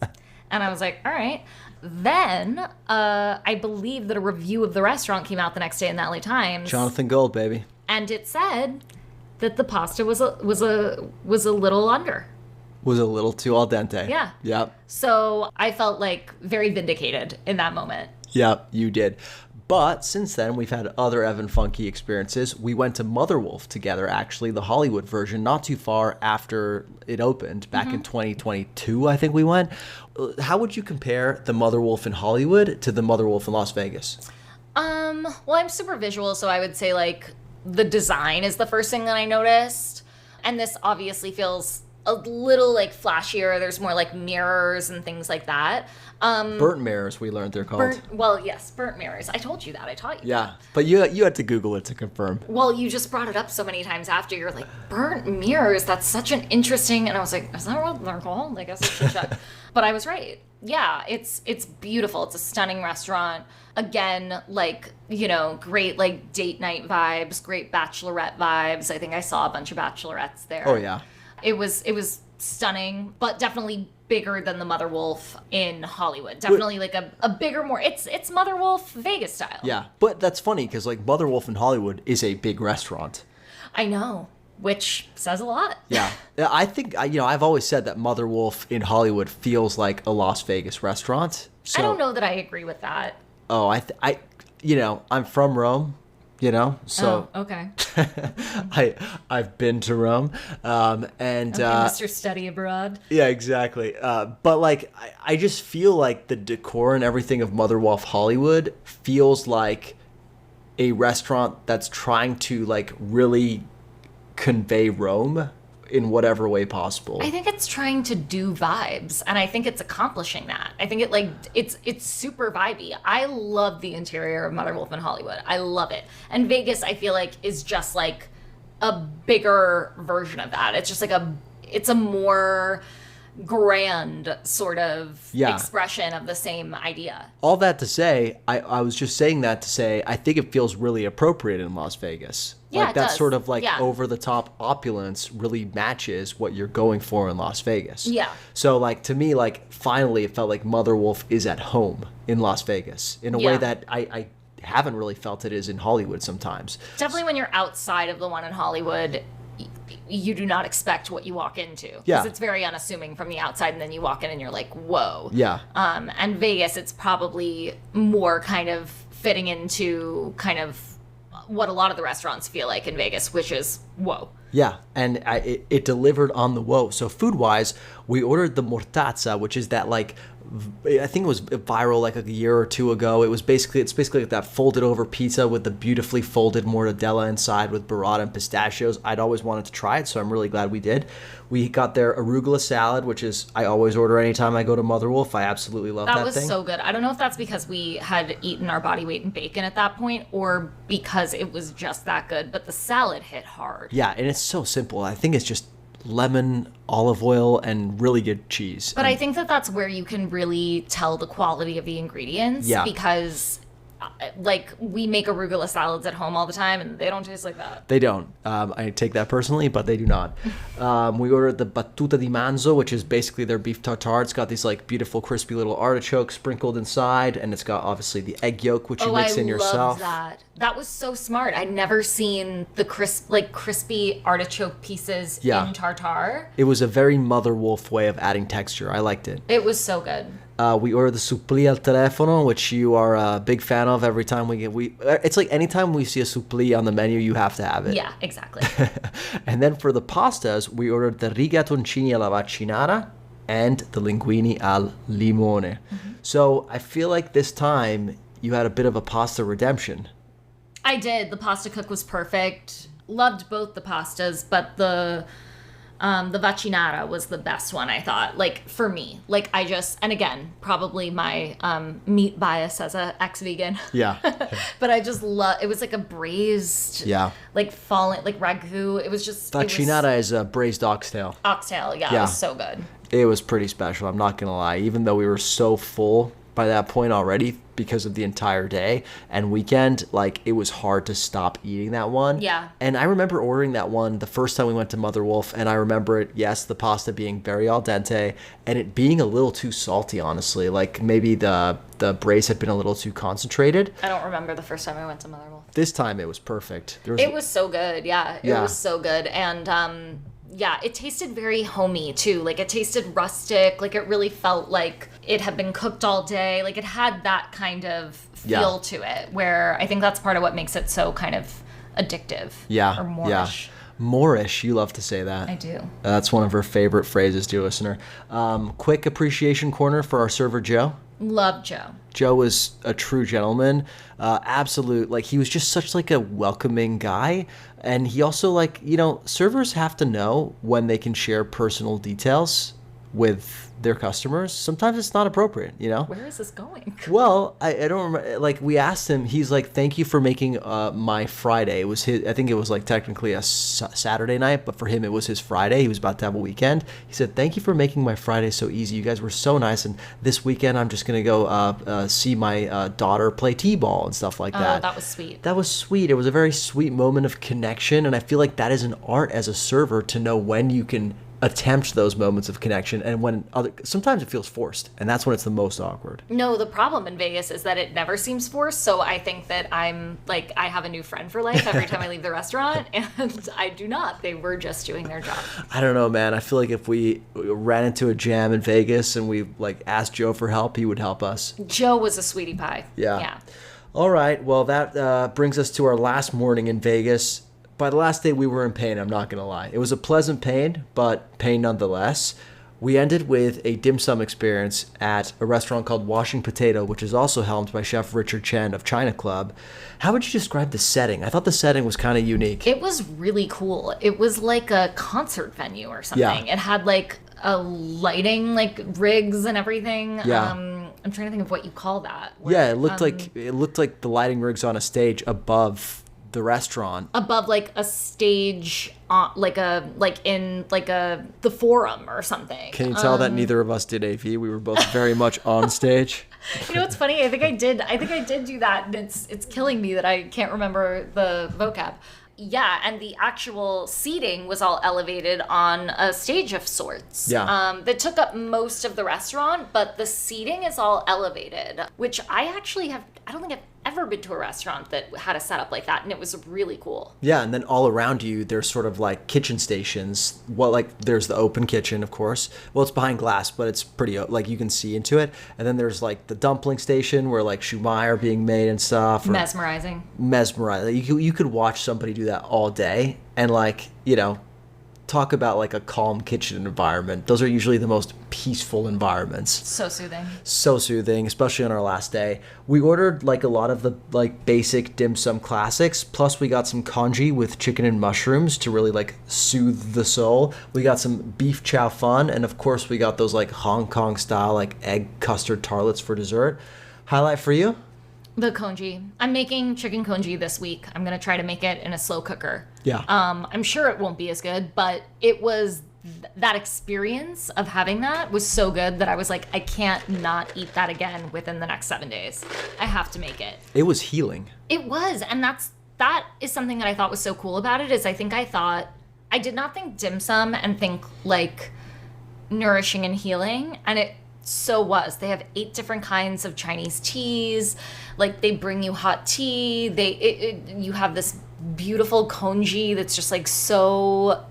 And I was like, all right. Then I believe that a review of the restaurant came out the next day in the LA Times. Jonathan Gold, baby. And it said that the pasta was a little under. Was a little too al dente. Yeah. Yep. So I felt like very vindicated in that moment. Yep, you did. But since then, we've had other Evan Funky experiences. We went to Mother Wolf together, actually, the Hollywood version, not too far after it opened, back in 2022, I think we went. How would you compare the Mother Wolf in Hollywood to the Mother Wolf in Las Vegas? Well, I'm super visual, so I would say, like, the design is the first thing that I noticed. And this obviously feels a little like flashier. There's more like mirrors and things like that. Burnt mirrors, we learned they're called. Burnt mirrors. I told you that. I taught you. Yeah, but you had to Google it to confirm. Well, you just brought it up so many times after. You're like, burnt mirrors? That's such an interesting... And I was like, is that what they're called? I guess I should check. But I was right. Yeah, it's beautiful. It's a stunning restaurant. Again, like, you know, great like date night vibes, great bachelorette vibes. I think I saw a bunch of bachelorettes there. Oh, yeah. It was stunning, but definitely bigger than the Mother Wolf in Hollywood. Definitely like a bigger, more... It's Mother Wolf Vegas style. Yeah, but that's funny because like Mother Wolf in Hollywood is a big restaurant. I know, which says a lot. Yeah, I think, you know, I've always said that Mother Wolf in Hollywood feels like a Las Vegas restaurant. So, I don't know that I agree with that. Oh, you know, I'm from Rome, you know, so... Oh, okay. I've been to Rome, and Okay, Mr. Study Abroad. yeah, exactly. But like, I just feel like the decor and everything of Mother Wolf Hollywood feels like a restaurant that's trying to like really convey Rome in whatever way possible. I think it's trying to do vibes, and I think it's accomplishing that. I think it's super vibey. I love the interior of Mother Wolf in Hollywood. I love it. And Vegas, I feel like, is just like a bigger version of that. It's just like it's a more grand sort of expression of the same idea. All that to say, I was just saying that to say I think it feels really appropriate in Las Vegas. Yeah, like that does. sort of like Yeah. over the top opulence really matches what you're going for in Las Vegas. Yeah. So like to me, like finally it felt like Mother Wolf is at home in Las Vegas in a way Yeah. that I haven't really felt it is in Hollywood sometimes. Definitely when you're outside of the one in Hollywood, you do not expect what you walk into. Yeah. Because it's very unassuming from the outside, and then you walk in and you're like, whoa. Yeah. And Vegas, it's probably more kind of fitting into kind of what a lot of the restaurants feel like in Vegas, which is whoa. Yeah, and it delivered on the whoa. So food-wise, we ordered the mortazza, which is that like, I think it was viral like a year or two ago. It's basically like that folded over pizza with the beautifully folded mortadella inside with burrata and pistachios. I'd always wanted to try it, so I'm really glad we did. We got their arugula salad, which is I always order anytime I go to Mother Wolf. I absolutely love that thing. That was so good. I don't know if that's because we had eaten our body weight in bacon at that point or because it was just that good, but the salad hit hard. Yeah, and it's so simple. I think it's just lemon, olive oil, and really good cheese. But I think that that's where you can really tell the quality of the ingredients. Yeah. Because, like, we make arugula salads at home all the time, and they don't taste like that. They don't. I take that personally, but they do not. We ordered the battuta di manzo, which is basically their beef tartare. It's got these like beautiful crispy little artichokes sprinkled inside, and it's got obviously the egg yolk, which you mix in yourself. I love that. That was so smart. I'd never seen the crispy artichoke pieces in tartare. It was a very Mother Wolf way of adding texture. I liked it. It was so good. We ordered the supplì al telefono, which you are a big fan of every time it's like anytime we see a supplì on the menu, you have to have it. Yeah, exactly. And then for the pastas, we ordered the rigattoncini alla vaccinara and the linguini al limone. Mm-hmm. So I feel like this time you had a bit of a pasta redemption. I did. The pasta cook was perfect. Loved both the pastas, but the vaccinara was the best one, I thought. Like, for me. Like, and again, probably my meat bias as a ex-vegan. Yeah. But I just it was like a braised, like ragu. It was just... Vaccinara is a braised oxtail. Oxtail, yeah. It was so good. It was pretty special, I'm not going to lie. Even though we were so full by that point already because of the entire day and weekend, like it was hard to stop eating that one. Yeah. And I remember ordering that one the first time we went to Mother Wolf, and I remember it, yes, the pasta being very al dente and it being a little too salty, honestly. Like maybe the braise had been a little too concentrated. I don't remember the first time I went to Mother Wolf. This time it was perfect. It was so good, yeah. It was so good. And yeah, it tasted very homey too. Like it tasted rustic. Like it really felt like it had been cooked all day. Like it had that kind of feel to it, where I think that's part of what makes it so kind of addictive. Yeah. Or Moorish. Yeah. Moorish, you love to say that. I do. That's one of her favorite phrases, dear listener. Quick appreciation corner for our server Joe. Love Joe. Joe was a true gentleman. Absolute, like, he was just such like a welcoming guy. And he also, like, servers have to know when they can share personal details with their customers. Sometimes it's not appropriate, Where is this going? Well, I don't remember. Like, we asked him, he's like, thank you for making my Friday. It was his, I think it was like technically a Saturday night, but for him it was his Friday. He was about to have a weekend. He said, thank you for making my Friday so easy. You guys were so nice. And this weekend I'm just going to go see my daughter play t-ball and stuff like that. Oh, that was sweet. That was sweet. It was a very sweet moment of connection. And I feel like that is an art as a server to know when you can attempt those moments of connection and when sometimes it feels forced, and that's when it's the most awkward. No, the problem in Vegas is that it never seems forced, so I think that I have a new friend for life every time I leave the restaurant, and I do not. They were just doing their job. I don't know, man. I feel like if we ran into a jam in Vegas and we asked Joe for help, he would help us. Joe was a sweetie pie. Yeah. All right, well, that brings us to our last morning in Vegas. By the last day, we were in pain, I'm not going to lie. It was a pleasant pain, but pain nonetheless. We ended with a dim sum experience at a restaurant called Washing Potato, which is also helmed by Chef Richard Chen of China Club. How would you describe the setting? I thought the setting was kind of unique. It was really cool. It was like a concert venue or something. Yeah. It had like a lighting, like rigs and everything. Yeah. I'm trying to think of what you call that. Yeah, it looked like the lighting rigs on a stage above the restaurant, above like a stage in the forum or something. Can you tell that neither of us did AV? We were both very much on stage. You know what's funny? I think I did do that, and it's killing me that I can't remember the vocab. Yeah, and the actual seating was all elevated on a stage of sorts. Yeah. That took up most of the restaurant, but the seating is all elevated, which I don't think I've ever been to a restaurant that had a setup like that, and it was really cool. Yeah, and then all around you, there's sort of like kitchen stations. Well, like there's the open kitchen, of course. Well, it's behind glass, but it's pretty, like you can see into it. And then there's like the dumpling station where like shumai are being made and stuff. Mesmerizing. You could watch somebody do that all day and talk about like a calm kitchen environment. Those are usually the most peaceful environments. So soothing, especially on our last day. We ordered like a lot of the like basic dim sum classics, plus we got some congee with chicken and mushrooms to really like soothe the soul. We got some beef chow fun, and of course we got those like Hong Kong style like egg custard tartlets for dessert. Highlight for you? The congee. I'm making chicken congee this week. I'm going to try to make it in a slow cooker. Yeah. I'm sure it won't be as good, but it was that experience of having that was so good that I was like, I can't not eat that again within the next 7 days. I have to make it. It was healing. It was. And that is something that I thought was so cool about it is I did not think dim sum and think like nourishing and healing. And it so was. They have 8 different kinds of Chinese teas. Like they bring you hot tea. You have this beautiful congee that's just like so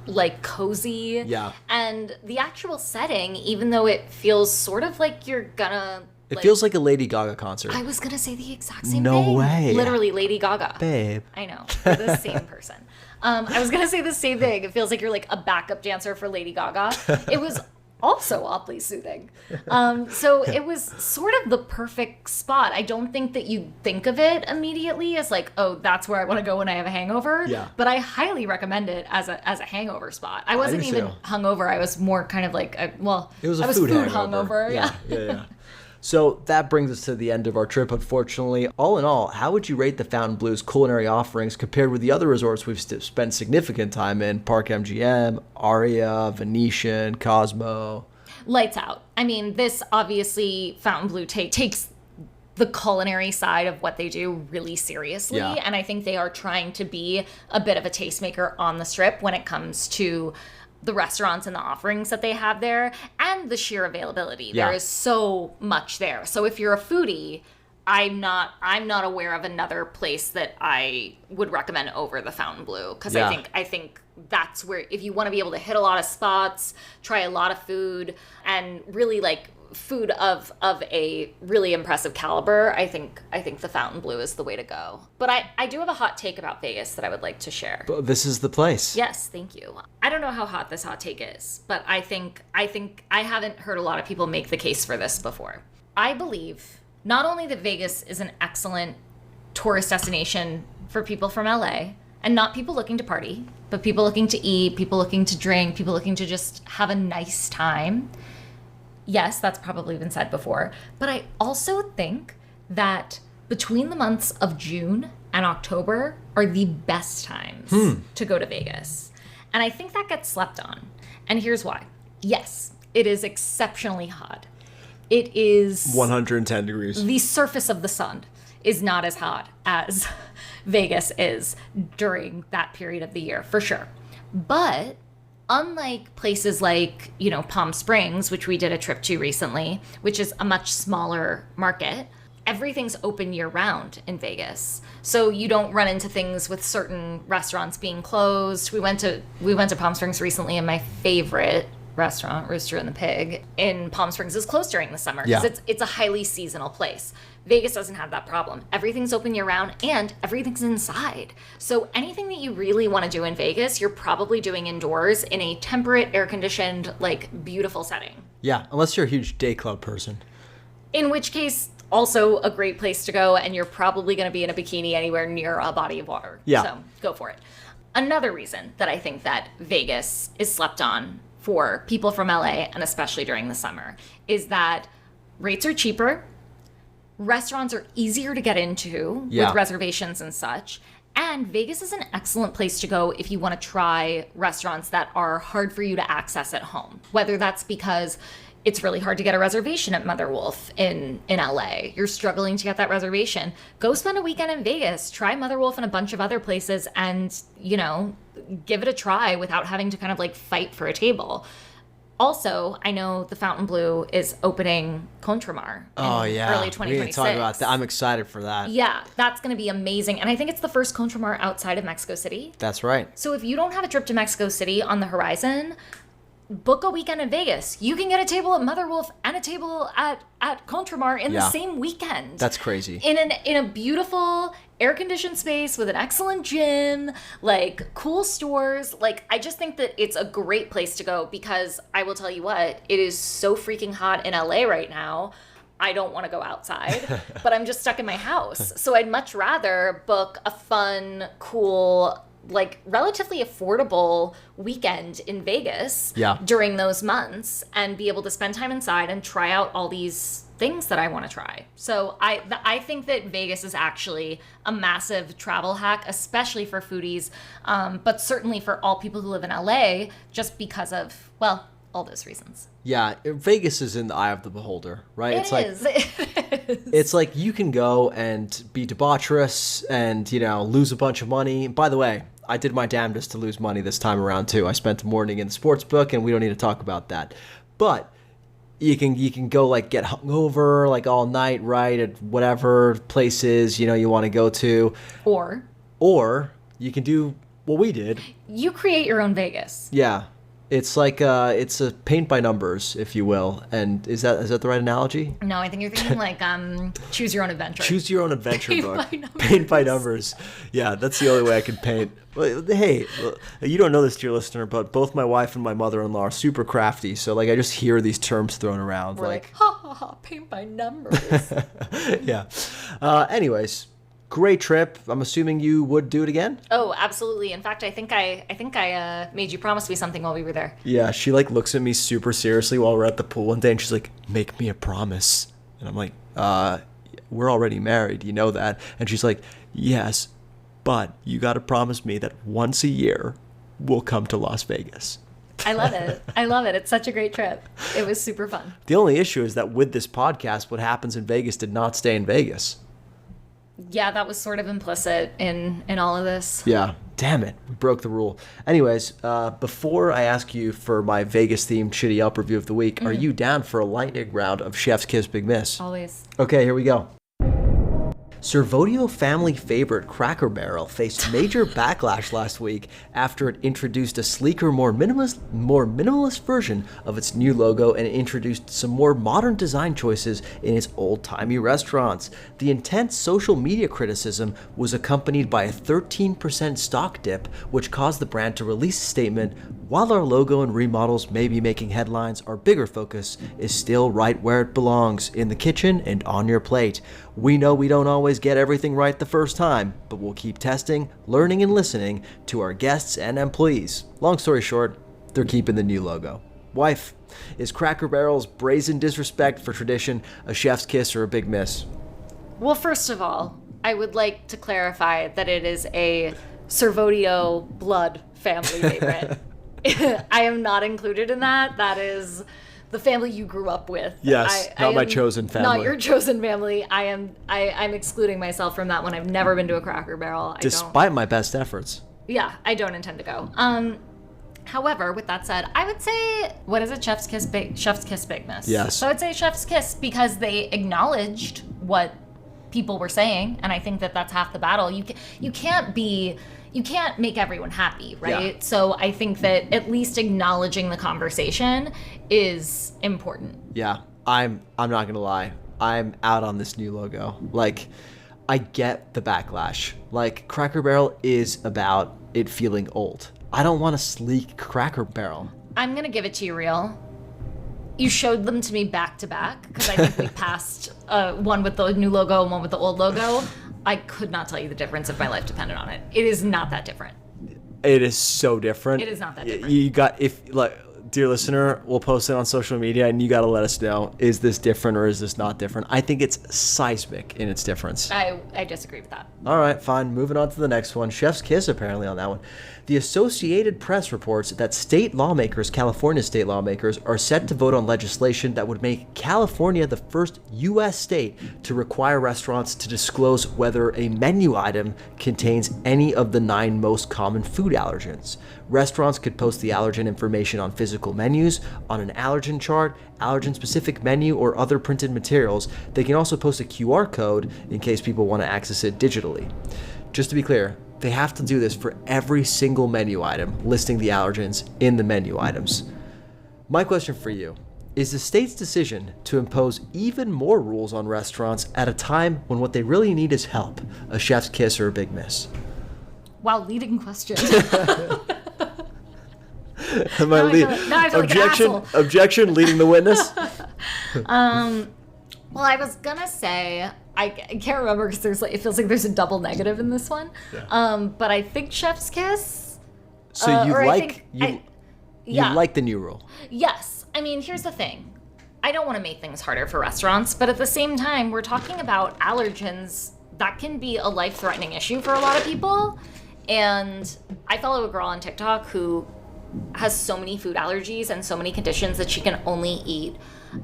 like cozy. Yeah. And the actual setting, even though it feels sort of like you're gonna It feels like a Lady Gaga concert. I was gonna say the exact same thing. No way. Literally Lady Gaga. Babe. I know. We're the same person. I was gonna say the same thing. It feels like you're like a backup dancer for Lady Gaga. It was also oddly soothing. So it was sort of the perfect spot. I don't think that you think of it immediately as like, oh, that's where I want to go when I have a hangover. Yeah. But I highly recommend it as a hangover spot. I wasn't even hungover. I was more kind of like, it was a food hungover. Yeah. So that brings us to the end of our trip, unfortunately. All in all, how would you rate the Fontainebleau's culinary offerings compared with the other resorts we've spent significant time in? Park MGM, Aria, Venetian, Cosmo. Lights out. I mean, this obviously Fontainebleau takes the culinary side of what they do really seriously. Yeah. And I think they are trying to be a bit of a tastemaker on the Strip when it comes to the restaurants and the offerings that they have there and the sheer availability. Yeah. There is so much there. So if you're a foodie, I'm not aware of another place that I would recommend over the Fontainebleau because I think that's where, if you want to be able to hit a lot of spots, try a lot of food, and really like food of a really impressive caliber, I think the Fontainebleau is the way to go. But I do have a hot take about Vegas that I would like to share. But this is the place. Yes, thank you. I don't know how hot this hot take is, but I think I haven't heard a lot of people make the case for this before. I believe not only that Vegas is an excellent tourist destination for people from LA, and not people looking to party, but people looking to eat, people looking to drink, people looking to just have a nice time. Yes, that's probably been said before. But I also think that between the months of June and October are the best times to go to Vegas. And I think that gets slept on. And here's why. Yes, it is exceptionally hot. It is 110 degrees. The surface of the sun is not as hot as Vegas is during that period of the year, for sure. But unlike places like, Palm Springs, which we did a trip to recently, which is a much smaller market, everything's open year round in Vegas. So you don't run into things with certain restaurants being closed. We went to Palm Springs recently, and my favorite restaurant, Rooster and the Pig, in Palm Springs is closed during the summer because it's a highly seasonal place. Vegas doesn't have that problem. Everything's open year round and everything's inside. So anything that you really want to do in Vegas, you're probably doing indoors in a temperate, air-conditioned, beautiful setting. Yeah, unless you're a huge day club person. In which case, also a great place to go, and you're probably going to be in a bikini anywhere near a body of water. Yeah. So go for it. Another reason that I think that Vegas is slept on for people from LA, and especially during the summer, is that rates are cheaper, restaurants are easier to get into with reservations and such, and Vegas is an excellent place to go if you want to try restaurants that are hard for you to access at home. Whether that's because it's really hard to get a reservation at Mother Wolf in LA. You're struggling to get that reservation. Go spend a weekend in Vegas. Try Mother Wolf and a bunch of other places and, give it a try without having to kind of fight for a table. Also, I know the Fontainebleau is opening Contretemps in early 2026. We need to talk about that. I'm excited for that. Yeah, that's going to be amazing. And I think it's the first Contretemps outside of Mexico City. That's right. So if you don't have a trip to Mexico City on the horizon, book a weekend in Vegas. You can get a table at Mother Wolf and a table at Contretemps in the same weekend. That's crazy. In a beautiful air-conditioned space with an excellent gym, cool stores. I just think that it's a great place to go because I will tell you what, it is so freaking hot in LA right now. I don't want to go outside, but I'm just stuck in my house. So I'd much rather book a fun, cool, relatively affordable weekend in Vegas during those months and be able to spend time inside and try out all these things that I want to try. So I think that Vegas is actually a massive travel hack, especially for foodies, but certainly for all people who live in LA, just because of, all those reasons. Yeah, Vegas is in the eye of the beholder, right? It is. It's like you can go and be debaucherous and, lose a bunch of money. By the way, I did my damnedest to lose money this time around too. I spent the morning in the sports book, and we don't need to talk about that. But you can go get hungover all night, right, at whatever places you want to go to. Or you can do what we did. You create your own Vegas. Yeah. It's it's a paint by numbers, if you will. And is that the right analogy? No, I think you're thinking choose your own adventure. Choose your own adventure book. Paint by numbers. Yeah, that's the only way I can paint. Well, hey, you don't know this, dear listener, but both my wife and my mother-in-law are super crafty. So I just hear these terms thrown around. We're ha ha ha, paint by numbers. Yeah. Anyways. Great trip. I'm assuming you would do it again? Oh, absolutely. In fact, I think I made you promise me something while we were there. Yeah, she looks at me super seriously while we're at the pool one day, and she's like, "Make me a promise." And I'm like, we're already married, you know that. And she's like, "Yes, but you got to promise me that once a year we'll come to Las Vegas." I love it. I love it. It's such a great trip. It was super fun. The only issue is that with this podcast, what happens in Vegas did not stay in Vegas. Yeah, that was sort of implicit in all of this. Yeah. Damn it. We broke the rule. Anyways, before I ask you for my Vegas-themed Shitty Yelp review of the week, are you down for a lightning round of Chef's Kiss Big Miss? Always. Okay, here we go. Servodio family favorite Cracker Barrel faced major backlash last week after it introduced a sleeker, more minimalist version of its new logo and introduced some more modern design choices in its old-timey restaurants. The intense social media criticism was accompanied by a 13% stock dip, which caused the brand to release a statement: "While our logo and remodels may be making headlines, our bigger focus is still right where it belongs, in the kitchen and on your plate. We know we don't always get everything right the first time, but we'll keep testing, learning, and listening to our guests and employees." Long story short, they're keeping the new logo. Wife, is Cracker Barrel's brazen disrespect for tradition a chef's kiss or a big miss? Well, first of all, I would like to clarify that it is a Servodio blood family favorite. I am not included in that. That is the family you grew up with. Yes, not my chosen family. Not your chosen family. I'm excluding myself from that one. I've never been to a Cracker Barrel. Despite my best efforts. Yeah, I don't intend to go. However, with that said, I would say, what is it? Chef's Kiss Big Miss. Yes. So I would say Chef's Kiss because they acknowledged what people were saying, and I think that that's half the battle. You can't make everyone happy, right? Yeah. So I think that at least acknowledging the conversation is important. Yeah, I'm not gonna lie. I'm out on this new logo. Like, I get the backlash. Like, Cracker Barrel is about it feeling old. I don't want a sleek Cracker Barrel. I'm gonna give it to you real. You showed them to me back to back because I think we passed one with the new logo and one with the old logo. I could not tell you the difference if my life depended on it. It is not that different. It is so different. It is not that different. You got, if, like, dear listener, we'll post it on social media and you got to let us know, is this different or is this not different? I think it's seismic in its difference. I disagree with that. All right, fine. Moving on to the next one. Chef's kiss, apparently, on that one. The Associated Press reports that California state lawmakers, are set to vote on legislation that would make California the first U.S. state to require restaurants to disclose whether a menu item contains any of the 9 most common food allergens. Restaurants could post the allergen information on physical menus, on an allergen chart, allergen-specific menu, or other printed materials. They can also post a QR code in case people want to access it digitally. Just to be clear, they have to do this for every single menu item, listing the allergens in the menu items. My question for you, is the state's decision to impose even more rules on restaurants at a time when what they really need is help, a chef's kiss or a big miss? Wow, leading question. I feel like objection, an asshole. Objection, leading the witness. Well, I was gonna say I can't remember because it feels like there's a double negative in this one. Yeah. But I think Chef's Kiss. So you like the new rule? Yes. I mean, here's the thing. I don't want to make things harder for restaurants, but at the same time, we're talking about allergens that can be a life-threatening issue for a lot of people. And I follow a girl on TikTok who has so many food allergies and so many conditions that she can only eat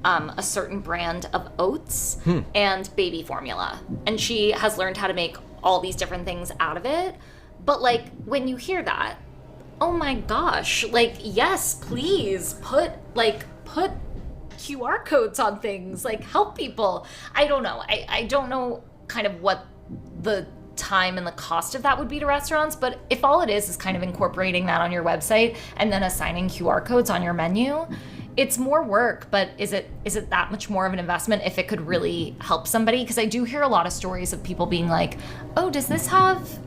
a certain brand of oats and baby formula. And she has learned how to make all these different things out of it. But like, when you hear that, oh my gosh, like, yes, please put QR codes on things, like, help people. I don't know. I don't know kind of what the time and the cost of that would be to restaurants, but if all it is kind of incorporating that on your website and then assigning QR codes on your menu, it's more work, but is it that much more of an investment if it could really help somebody? Because I do hear a lot of stories of people being like, oh, does this have,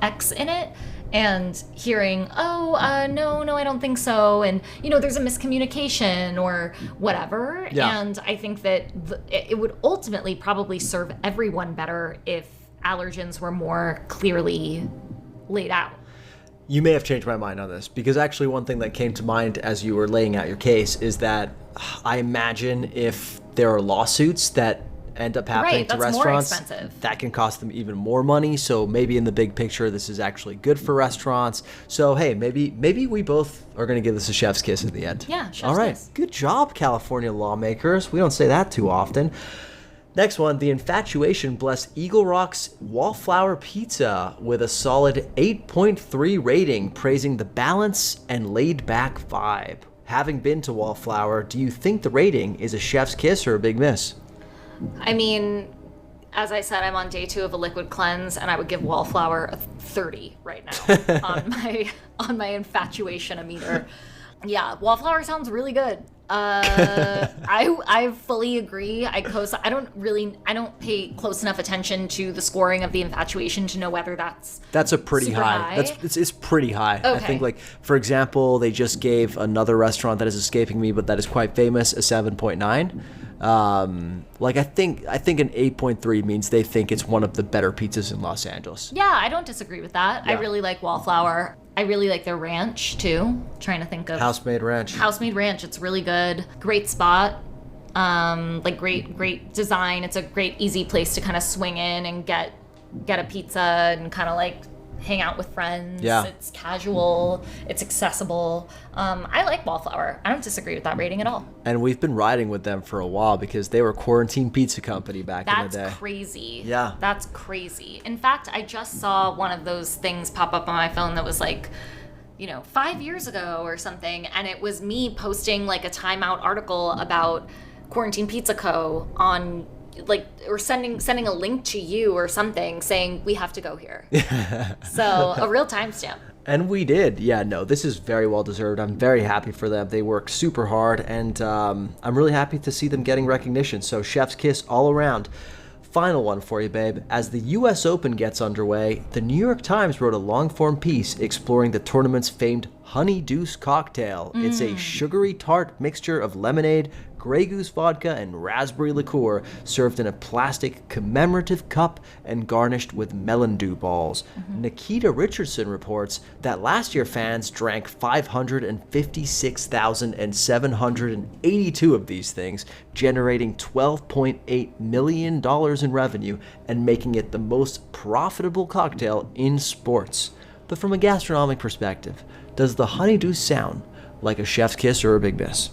X in it? And hearing, no, I don't think so. And, there's a miscommunication or whatever. Yeah. And I think that it would ultimately probably serve everyone better if allergens were more clearly laid out. You may have changed my mind on this, because actually one thing that came to mind as you were laying out your case is that I imagine if there are lawsuits that end up happening to restaurants, more expensive. That can cost them even more money. So maybe in the big picture, this is actually good for restaurants. So hey, maybe we both are going to give this a chef's kiss at the end. Yeah, chef's All right, kiss. Good job, California lawmakers. We don't say that too often. Next one, The Infatuation blessed Eagle Rock's Wallflower Pizza with a solid 8.3 rating, praising the balance and laid-back vibe. Having been to Wallflower, do you think the rating is a chef's kiss or a big miss? I mean, as I said, I'm on day 2 of a liquid cleanse, and I would give Wallflower a 30 right now on my infatuation meter. Yeah, Wallflower sounds really good. I fully agree. I don't pay close enough attention to the scoring of the infatuation to know whether that's a pretty high. It's pretty high. Okay. I think, like, for example, they just gave another restaurant that is escaping me, but that is quite famous, a 7.9. Like, I think an 8.3 means they think it's one of the better pizzas in Los Angeles. Yeah, I don't disagree with that. Yeah. I really like Wallflower. I really like their ranch too. Trying to think of House-made ranch. House-made ranch. It's really good. Great spot. Like great design. It's a great easy place to kind of swing in and get a pizza and kind of like hang out with friends. Yeah. It's casual. It's accessible. I like Wallflower. I don't disagree with that rating at all. And we've been riding with them for a while because they were a quarantine pizza company back in the day. That's crazy. Yeah. That's crazy. In fact, I just saw one of those things pop up on my phone that was like, 5 years ago or something, and it was me posting like a Time Out article about Quarantine Pizza Co. on or sending a link to you or something saying we have to go here. So a real timestamp. And we did. Yeah, no, this is very well deserved. I'm very happy for them. They work super hard, and I'm really happy to see them getting recognition. So chef's kiss all around. Final one for you, babe. As the US Open gets underway, the New York Times wrote a long-form piece exploring the tournament's famed Honey Deuce cocktail. It's a sugary tart mixture of lemonade, Grey Goose vodka, and raspberry liqueur served in a plastic commemorative cup and garnished with melon dew balls. Nikita Richardson reports that last year fans drank 556,782 of these things, generating $12.8 million in revenue and making it the most profitable cocktail in sports. But from a gastronomic perspective, does the honeydew sound like a chef's kiss or a big miss?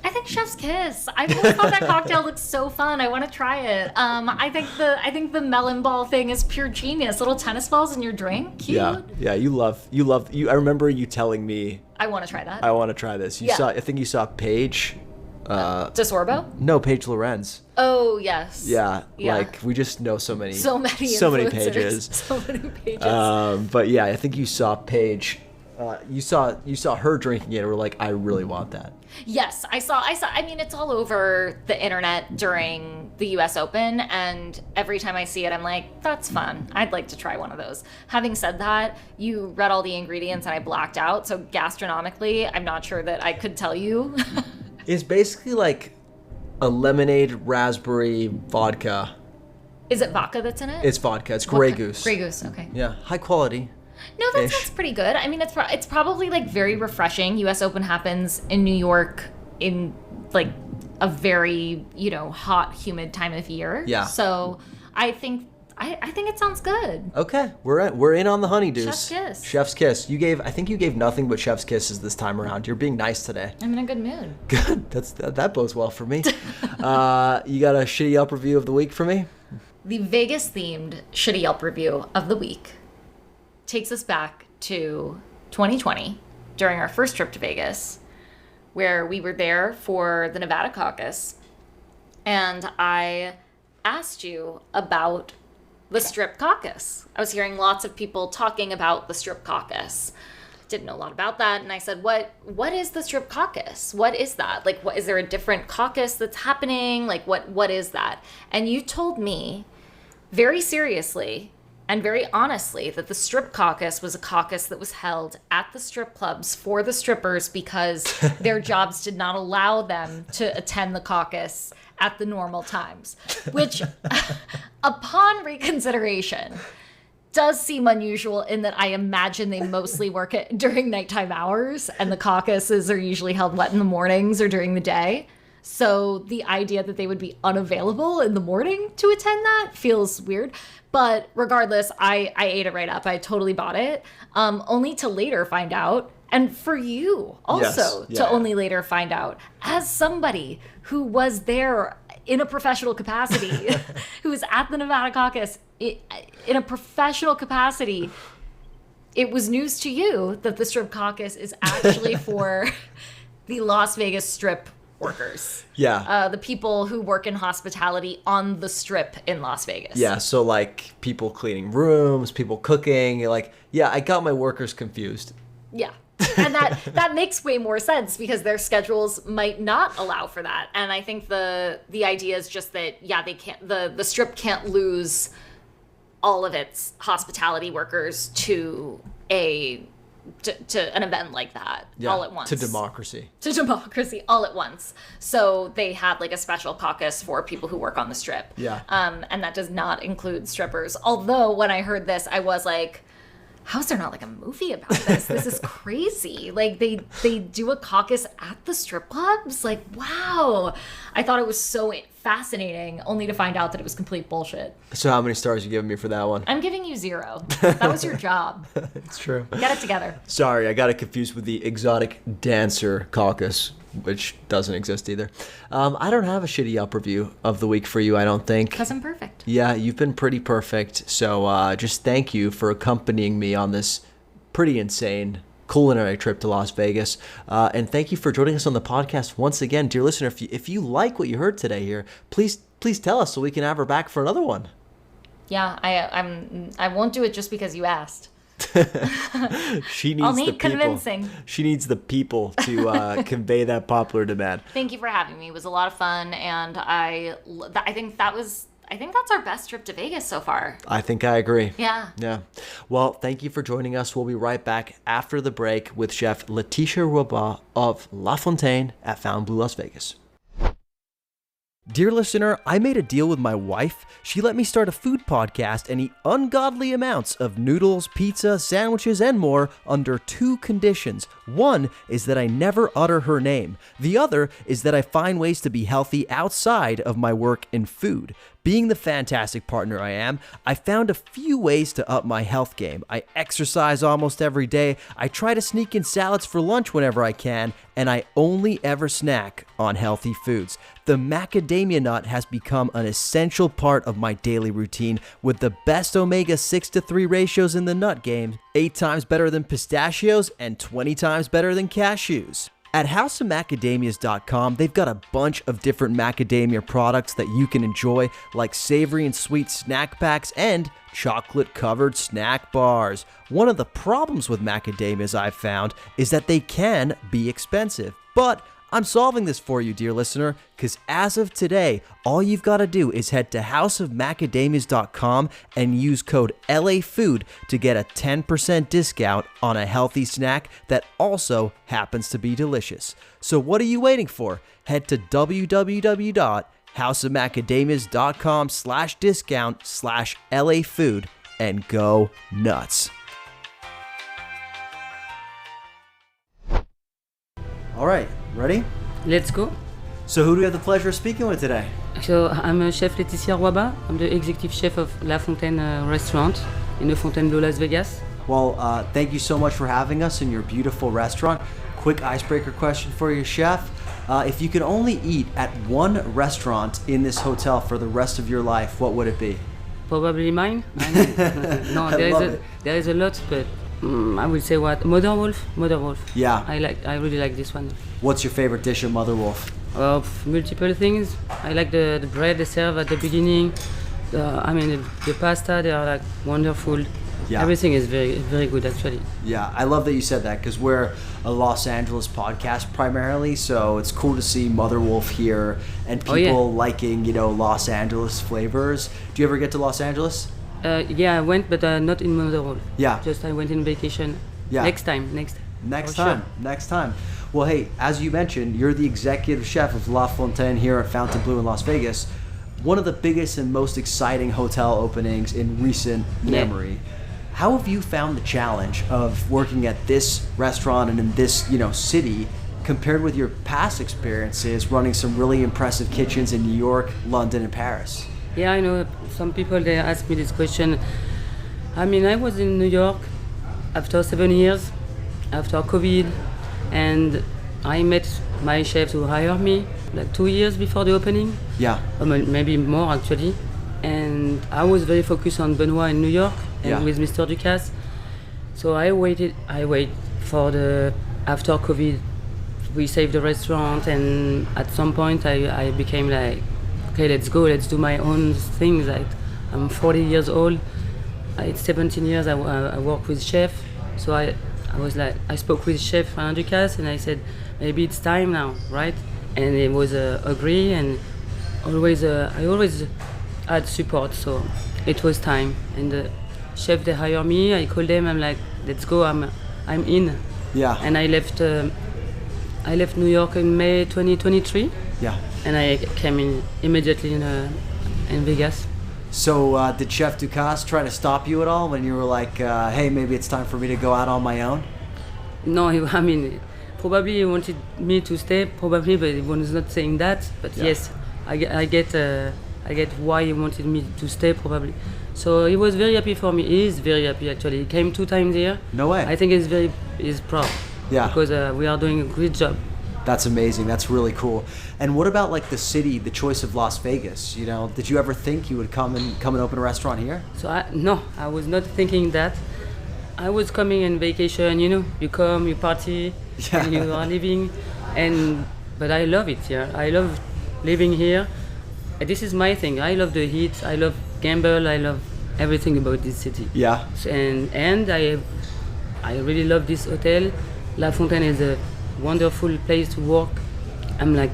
I think chef's kiss. I've always thought that cocktail looks so fun. I want to try it. I think the melon ball thing is pure genius. Little tennis balls in your drink. Cute. Yeah. You love. I remember you telling me. I want to try that. I want to try this. I think you saw Paige. DeSorbo? No, Paige Lorenz. Oh yes. Yeah. Like we just know so many pages. So many pages. But yeah, I think you saw Paige. You saw her drinking it and were like, I really want that. Yes, I saw. I mean, it's all over the internet during the US Open, and every time I see it, I'm like, that's fun. I'd like to try one of those. Having said that, you read all the ingredients and I blacked out, so gastronomically, I'm not sure that I could tell you. It's basically like a lemonade raspberry vodka. Is it vodka that's in it? It's vodka. It's Grey Goose. Grey Goose, okay. Yeah, high quality. No, that sounds pretty good. I mean, it's probably like very refreshing. US Open happens in New York in like a very, hot, humid time of year. Yeah. So I think it sounds good. Okay, we're in on the honeydews. Chef's kiss. Chef's kiss. I think you gave nothing but chef's kisses this time around. You're being nice today. I'm in a good mood. Good. That bodes well for me. You got a shitty Yelp review of the week for me? The Vegas themed shitty Yelp review of the week takes us back to 2020 during our first trip to Vegas, where we were there for the Nevada caucus, and I asked you about the strip caucus. I was hearing lots of people talking about the strip caucus. Didn't know a lot about that, and I said, what is the strip caucus? What is that? Like, is there a different caucus that's happening? Like, what is that? And you told me very seriously and very honestly that the strip caucus was a caucus that was held at the strip clubs for the strippers because their jobs did not allow them to attend the caucus at the normal times, which upon reconsideration does seem unusual in that I imagine they mostly work during nighttime hours, and the caucuses are usually held in the mornings or during the day. So the idea that they would be unavailable in the morning to attend that feels weird. But regardless, I ate it right up. I totally bought it, only to later find out, and for you also to only later find out, as somebody who was there in a professional capacity, who was at the Nevada caucus in a professional capacity, it was news to you that the strip caucus is actually for the Las Vegas Strip workers. Yeah. The people who work in hospitality on the Strip in Las Vegas. Yeah, so like people cleaning rooms, people cooking, like, yeah, I got my workers confused. Yeah. And that makes way more sense because their schedules might not allow for that. And I think the idea is just that, yeah, they can't, the Strip can't lose all of its hospitality workers to an event like that all at once. To democracy all at once. So they had like a special caucus for people who work on the Strip. Yeah. And that does not include strippers. Although when I heard this, I was like, how is there not like a movie about this? This is crazy. Like they do a caucus at the strip clubs? Like, wow. I thought it was so fascinating, only to find out that it was complete bullshit. So how many stars are you giving me for that one? I'm giving you 0. That was your job. It's true. Get it together. Sorry, I got it confused with the exotic dancer caucus, which doesn't exist either. I don't have a shitty Yelp review of the week for you, I don't think. Because I'm perfect. Yeah, you've been pretty perfect. So just thank you for accompanying me on this pretty insane culinary trip to Las Vegas. And thank you for joining us on the podcast once again. Dear listener, if you like what you heard today here, please tell us so we can have her back for another one. Yeah, I won't do it just because you asked. She needs I'll need the people. Convincing. She needs the people to convey that popular demand. Thank you for having me. It was a lot of fun, and I think that's our best trip to Vegas so far. I think I agree. Yeah. Yeah. Well, thank you for joining us. We'll be right back after the break with Chef Letitia Roba of La Fontaine at Fontainebleau, Las Vegas. Dear listener, I made a deal with my wife. She let me start a food podcast and eat ungodly amounts of noodles, pizza, sandwiches, and more under 2 conditions. One is that I never utter her name. The other is that I find ways to be healthy outside of my work in food. Being the fantastic partner I am, I found a few ways to up my health game. I exercise almost every day, I try to sneak in salads for lunch whenever I can, and I only ever snack on healthy foods. The macadamia nut has become an essential part of my daily routine with the best omega-6 to 3 ratios in the nut game, 8 times better than pistachios and 20 times better than cashews. At houseofmacadamias.com, they've got a bunch of different macadamia products that you can enjoy, like savory and sweet snack packs and chocolate-covered snack bars. One of the problems with macadamias I've found is that they can be expensive, but I'm solving this for you, dear listener, because as of today, all you've got to do is head to houseofmacadamias.com and use code LAFOOD to get a 10% discount on a healthy snack that also happens to be delicious. So what are you waiting for? Head to www.houseofmacadamias.com/discount/LAFood and go nuts. All right, ready? Let's go. So who do we have the pleasure of speaking with today? So I'm Chef Letitia Roba. I'm the executive chef of La Fontaine restaurant in the Fontainebleau, Las Vegas. Well, thank you so much for having us in your beautiful restaurant. Quick icebreaker question for you, chef. If you could only eat at one restaurant in this hotel for the rest of your life, what would it be? Probably mine. No, there is a lot, but I would say what? Mother Wolf. Yeah. I really like this one. What's your favorite dish of Mother Wolf? Multiple things. I like the bread they serve at the beginning. The pasta, they are like wonderful. Yeah. Everything is very, very good actually. Yeah, I love that you said that because we're a Los Angeles podcast primarily, so it's cool to see Mother Wolf here and people liking, Los Angeles flavors. Do you ever get to Los Angeles? Yeah, I went, but not in Mother Wolf. Yeah. Just I went in vacation. Yeah. Next time. Next Sure. time. Well, hey, as you mentioned, you're the executive chef of La Fontaine here at Fontainebleau in Las Vegas. One of the biggest and most exciting hotel openings in recent memory. How have you found the challenge of working at this restaurant and in this, city compared with your past experiences running some really impressive kitchens in New York, London, and Paris? Yeah, I know some people, they ask me this question. I was in New York after 7 years, after COVID, and I met my chef who hired me like 2 years before the opening. Yeah. Maybe more actually. And I was very focused on Benoit in New York and with Mr. Ducasse. So I wait for the after COVID we saved the restaurant, and at some point I became like, okay, let's go, let's do my own things. Like, I'm 40 years old. It's 17 years I work with chef. So I was like, I spoke with Chef Andrikas and I said, maybe it's time now, right? And it was agree, and I always had support, so it was time. And the chef, they hire me, I call them, I'm like, let's go, I'm in. Yeah. And I left New York in May 2023. Yeah. And I came in immediately in Vegas. So did Chef Ducasse try to stop you at all when you were like, hey, maybe it's time for me to go out on my own? No, I mean, probably he wanted me to stay, probably, but he was not saying that. But Yeah. yes, I get why he wanted me to stay, probably. So he was very happy for me. He is very happy, actually. He came 2 times here. No way. I think he's proud. Yeah. Because we are doing a great job. That's amazing. That's really cool. And what about like the city, the choice of Las Vegas? You know, did you ever think you would come and open a restaurant here? So I was not thinking that. I was coming on vacation, you come, you party, Yeah. and you are living, but I love it here. I love living here. This is my thing. I love the heat. I love gamble. I love everything about this city. Yeah. And I really love this hotel. La Fontaine is a wonderful place to work. I'm like,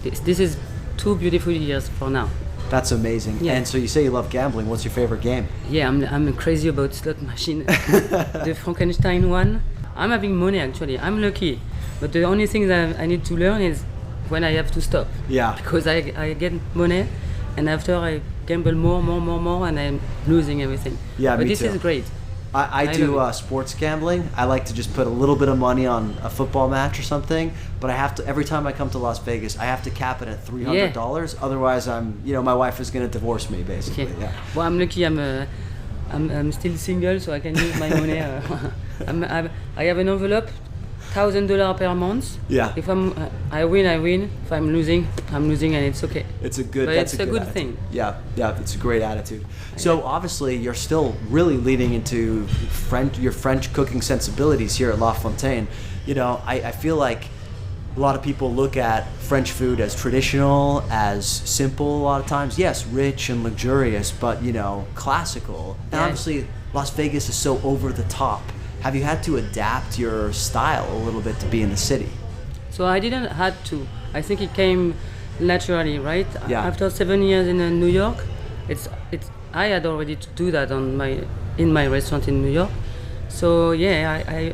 this is 2 beautiful years for now. That's amazing. Yeah. And so you say you love gambling. What's your favorite game? Yeah, I'm crazy about slot machine. The Frankenstein one. I'm having money, actually. I'm lucky. But the only thing that I need to learn is when I have to stop. Yeah. Because I get money, and after I gamble more, and I'm losing everything. Yeah, but me this too. is great. I do sports gambling. I like to just put a little bit of money on a football match or something, but I have to, every time I come to Las Vegas, I have to cap it at $300. Otherwise, my wife is going to divorce me, basically. Okay. Yeah. Well, I'm lucky. I'm still single, so I can use my money. I have an envelope, $1,000 per month. Yeah. If I win. If I'm losing, I'm losing, and it's okay. It's a good. But That's it's a good attitude. thing. Yeah, it's a great attitude. So obviously, you're still really leading into your French cooking sensibilities here at La Fontaine. You know, I feel like a lot of people look at French food as traditional, as simple. A lot of times, yes, rich and luxurious, but classical. And Yeah. obviously, Las Vegas is so over the top. Have you had to adapt your style a little bit to be in the city? So I didn't had to. I think it came naturally, right? Yeah. After 7 years in New York, I had already to do that in my restaurant in New York. So yeah,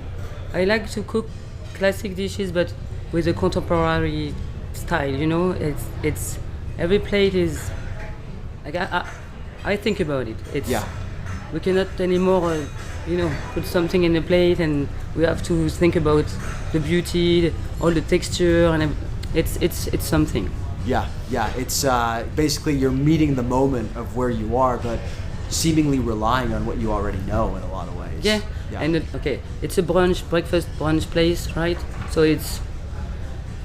I like to cook classic dishes, but with a contemporary style. It's every plate is like I think about it. Yeah. We cannot anymore, put something in the plate, and we have to think about the beauty, all the texture, and it's something. Yeah. It's basically you're meeting the moment of where you are, but seemingly relying on what you already know in a lot of ways. Yeah. And it's a breakfast brunch place, right? So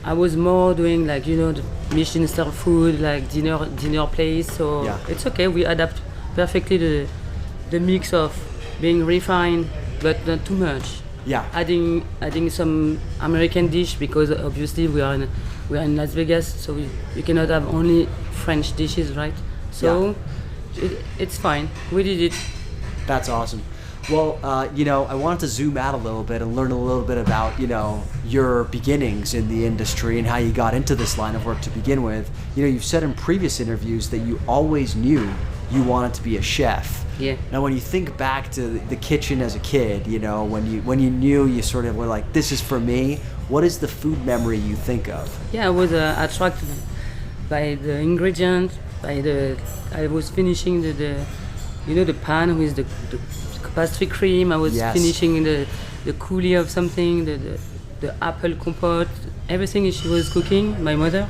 I was more doing like the Michelin star food, like dinner place. So Yeah. it's okay. We adapt perfectly the mix of being refined, but not too much. Yeah. Adding some American dish, because obviously we are in Las Vegas, so you cannot have only French dishes, right? So it's fine. We did it. That's awesome. Well, I wanted to zoom out a little bit and learn a little bit about, your beginnings in the industry and how you got into this line of work to begin with. You've said in previous interviews that you always knew you wanted to be a chef. Yeah. Now, when you think back to the kitchen as a kid, when you knew you sort of were like, this is for me, what is the food memory you think of? Yeah, I was attracted by the ingredients. I was finishing the pan with the pastry cream. I was Yes. finishing the coulis of something, the apple compote, everything she was cooking. My mother,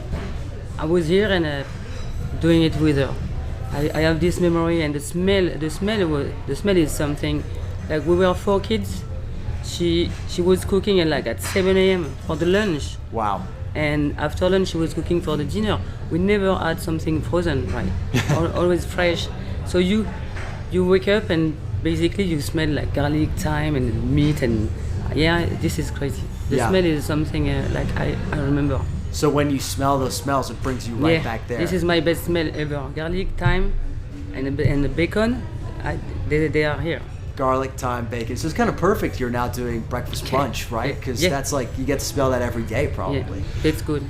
I was here and doing it with her. I have this memory, and the smell is something. Like, we were 4 kids. She was cooking at 7 a.m. for the lunch. Wow. And after lunch, she was cooking for the dinner. We never had something frozen, right? Always fresh. So you wake up and basically you smell like garlic, thyme, and meat, and Yeah, this is crazy. The Yeah. smell is something like I remember. So when you smell those smells, it brings you right back there. This is my best smell ever. Garlic, thyme, and the bacon. They are here. Garlic, thyme, bacon. So it's kind of perfect you're now doing breakfast brunch, right? Because that's like, you get to smell that every day probably. Yeah, that's good.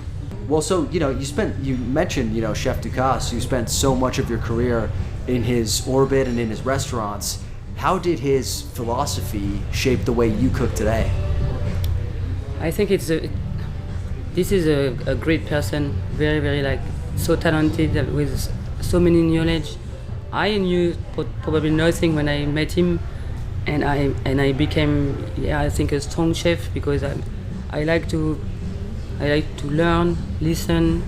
Well, so, you mentioned, Chef Ducasse, you spent so much of your career in his orbit and in his restaurants. How did his philosophy shape the way you cook today? I think this is a great person, very, very like so talented with so many knowledge. I knew probably nothing when I met him, and I became, I think, a strong chef because I like to learn, listen,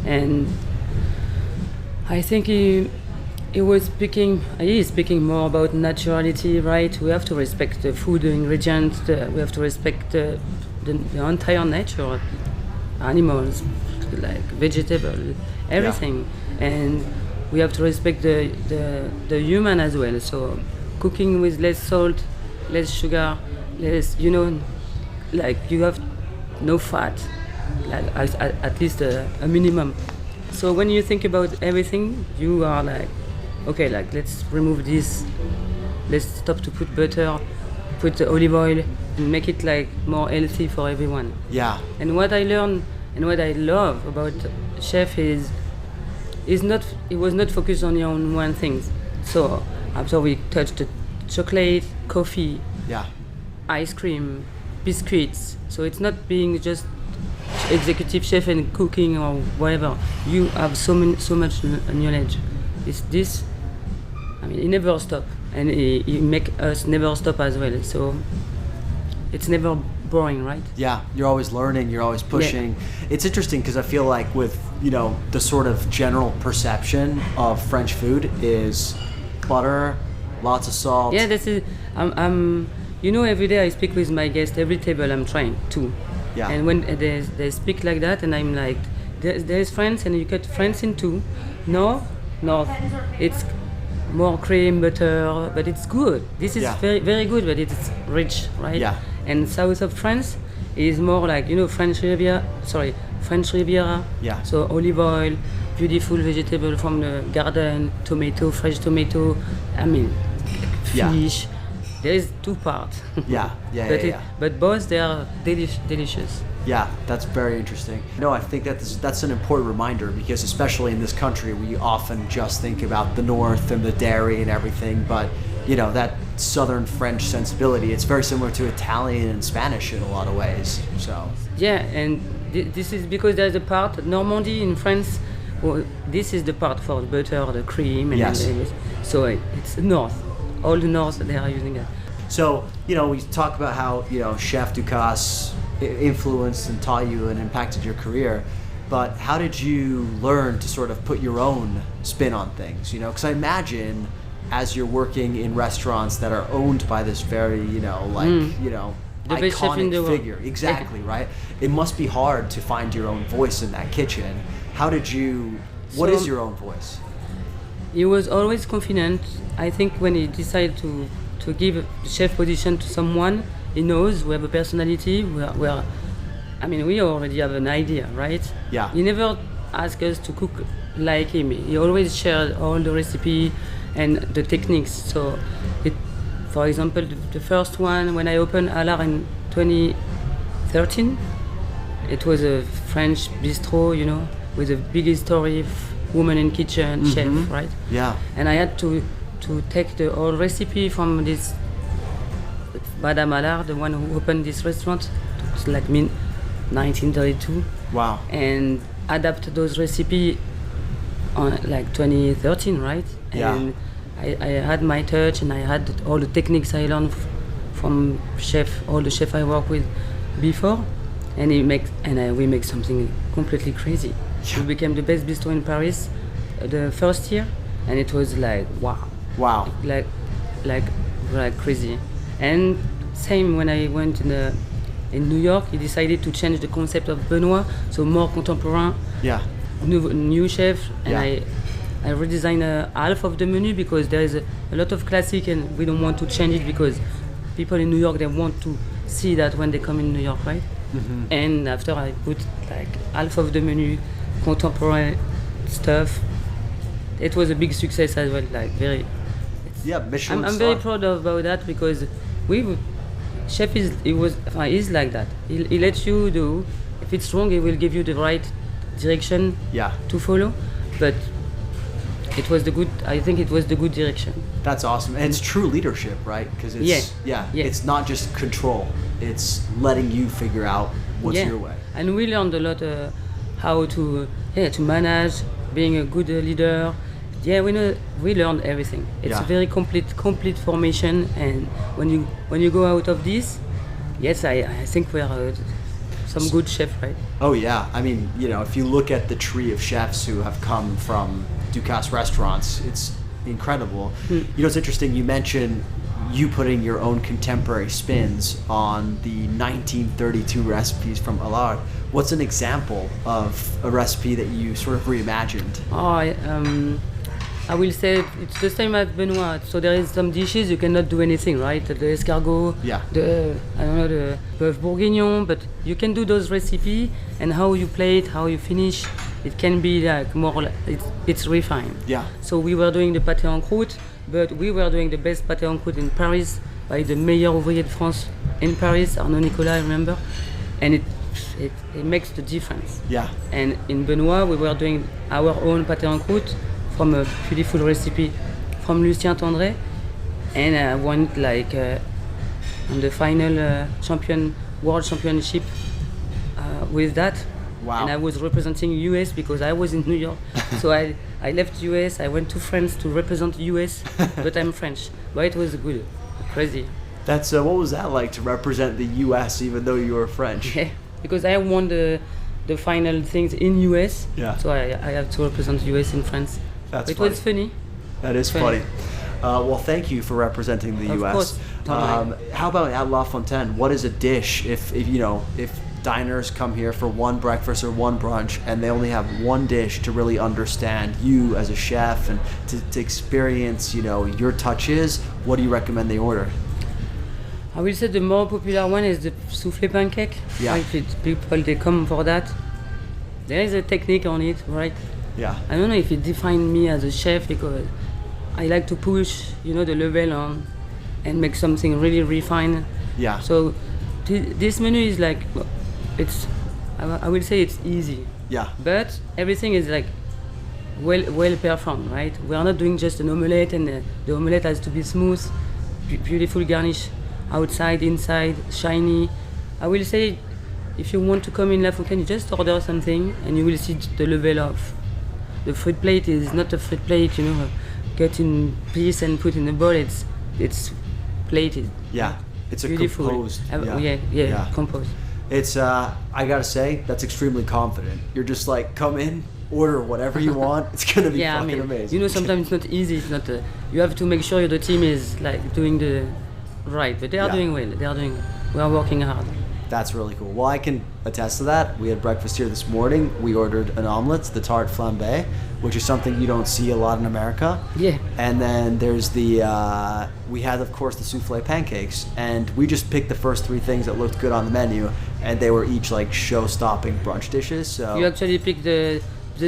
and I think he is speaking more about naturality, right? We have to respect the food ingredients, we have to respect the entire nature, animals, like vegetable, everything, and we have to respect the human as well. So cooking with less salt, less sugar, less, like you have no fat, like at least a minimum. So when you think about everything, you are like, okay, like let's remove this, let's stop to put butter, put the olive oil, and make it like more healthy for everyone. Yeah. And what I learned and what I love about chef is it was not focused only on one thing. So after we touched the chocolate, coffee, ice cream, biscuits. So it's not being just executive chef and cooking or whatever. You have so much knowledge. It's this. I mean, he never stop, and he make us never stop as well. So it's never boring, right? Yeah, you're always learning, you're always pushing. Yeah. It's interesting because I feel like with, the sort of general perception of French food is butter, lots of salt. Yeah, this is, every day I speak with my guests, every table I'm trying to. Yeah. And when they speak like that, and I'm like, there's France, and you cut France in two. No, it's more cream, butter, but it's good. This is very, very good, but it's rich, right? Yeah. And south of France is more like, French Riviera. Yeah. So olive oil, beautiful vegetable from the garden, tomato, fresh tomato. I mean, fish. Yeah. There is two parts. But both they are delicious. Yeah, that's very interesting. No, I think that's an important reminder because especially in this country, we often just think about the north and the dairy and everything, but that southern French sensibility, it's very similar to Italian and Spanish in a lot of ways. So yeah, and this is because there's a part Normandy in France. Well, this is the part for the butter, the cream, and so it's north. All the north they are using it. So we talk about how Chef Ducasse influenced and taught you and impacted your career, but how did you learn to sort of put your own spin on things? Because I imagine as you're working in restaurants that are owned by this very iconic figure, exactly, right? It must be hard to find your own voice in that kitchen. What is your own voice? He was always confident. I think when he decided to give the chef position to someone, he knows we have a personality. We already have an idea, right? Yeah. He never asked us to cook like him. He always shared all the recipe and the techniques. So, for example, the first one when I opened Alar in 2013, it was a French bistro, with a big history of woman in kitchen, chef, right? Yeah. And I had to take the whole recipe from this Madame Allard, the one who opened this restaurant. It was like 1932. Wow. And adapt those recipes on like 2013, right? Yeah. And I had my touch, and I had all the techniques I learned from all the chef I worked with before, and we make something completely crazy. Yeah. We became the best bistro in Paris the first year, and it was like wow, like crazy. And same when I went in New York, he decided to change the concept of Benoit, so more contemporary. Yeah. New chef, and Yeah. I redesigned half of the menu because there is a lot of classic, and we don't want to change it because people in New York, they want to see that when they come in New York, right? And after I put like half of the menu, contemporary stuff. It was a big success as well. Like very. Yeah, Michelin I'm star. very proud about that because chef is like that. He lets you do. If it's wrong, he will give you the right direction Yeah. to follow. But it was the good. I think it was the good direction. That's awesome. And it's true leadership, right? Because it's Yeah. it's not just control. It's letting you figure out what's your way. And we learned a lot how to manage, being a good leader. Yeah, we learned everything. It's a very complete formation. And when you go out of this, yes, I think we are some good chef, right? Oh yeah. I mean, if you look at the tree of chefs who have come from Ducasse restaurants, it's incredible. It's interesting. You mentioned you putting your own contemporary spins on the 1932 recipes from Allard. What's an example of a recipe that you sort of reimagined? I will say it's the same as Benoit. So there is some dishes you cannot do anything, right? The escargot, the bœuf bourguignon, but you can do those recipes and how you plate, how you finish. It can be like more. It's refined. Yeah. So we were doing the pâté en croûte, but we were doing the best pâté en croûte in Paris by the meilleur ouvrier de France in Paris, Arnaud Nicolas, I remember, and it makes the difference. Yeah. And in Benoit, we were doing our own pâté en croûte from a beautiful recipe from Lucien Tendré, and I went like on the final world championship with that. Wow. And I was representing US because I was in New York. So I left US, I went to France to represent US, but I'm French. But it was good, crazy. That's what was that like to represent the US even though you were French? Yeah, because I won the final things in US. Yeah. So I have to represent US in France. That's It funny. was funny. That is funny. Well, thank you for representing the Of US. course. How about at La Fontaine? What is a dish if diners come here for one breakfast or one brunch and they only have one dish to really understand you as a chef and to experience, your touches, what do you recommend they order? I will say the more popular one is the soufflé pancake. Yeah. Like people, they come for that. There is a technique on it, right? Yeah. I don't know if it defines me as a chef because I like to push, the level on and make something really refined. Yeah. So this menu is like, I will say it's easy. Yeah. But everything is like well performed, right? We are not doing just an omelette, and the omelette has to be smooth, beautiful garnish, outside, inside, shiny. I will say, if you want to come in La Fontaine, you just order something, and you will see the level of the fruit plate is not a fruit plate, cut in piece and put in a bowl. It's plated. Yeah. It's a Beautiful. composed. Yeah, composed. It's I gotta say, that's extremely confident. You're just like, come in, order whatever you want. It's gonna be fucking amazing. Sometimes it's not easy. It's not. You have to make sure the team is like doing the right, but they are doing well. We are working hard. That's really cool. Well, I can attest to that. We had breakfast here this morning. We ordered an omelet, the tarte flambé, which is something you don't see a lot in America. Yeah. And then there's we had, of course, the souffle pancakes. And we just picked the first three things that looked good on the menu. And they were each like show-stopping brunch dishes. So You actually pick the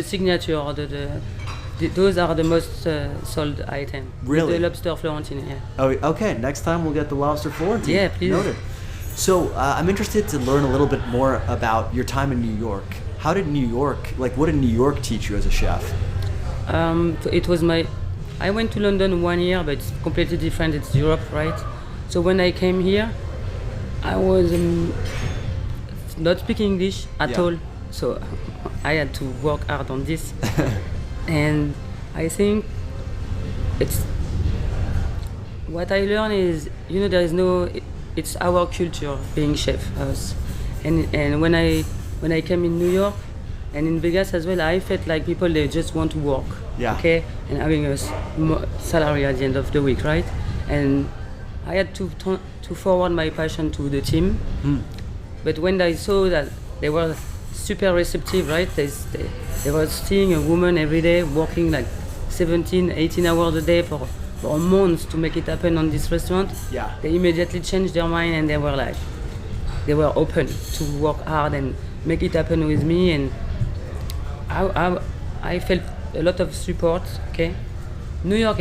signature, or those are the most sold item. Really? The lobster Florentine, yeah. Oh, okay. Next time we'll get the lobster Florentine. Yeah, please. Noted. So I'm interested to learn a little bit more about your time in New York. What did New York teach you as a chef? I went to London 1 year, but it's completely different. It's Europe, right? So when I came here, I was not speaking English at all. So I had to work hard on this. And I think what I learned is, there is it's our culture being chef us. And when I came in New York and in Vegas as well, I felt like people, they just want to work, okay, and having a salary at the end of the week, right? And I had to forward my passion to the team. But when I saw that they were super receptive, right? They were seeing a woman every day working like 17, 18 hours a day for months to make it happen on this restaurant. Yeah. They immediately changed their mind and they were like, they were open to work hard and make it happen with me, and I felt a lot of support. Okay, New York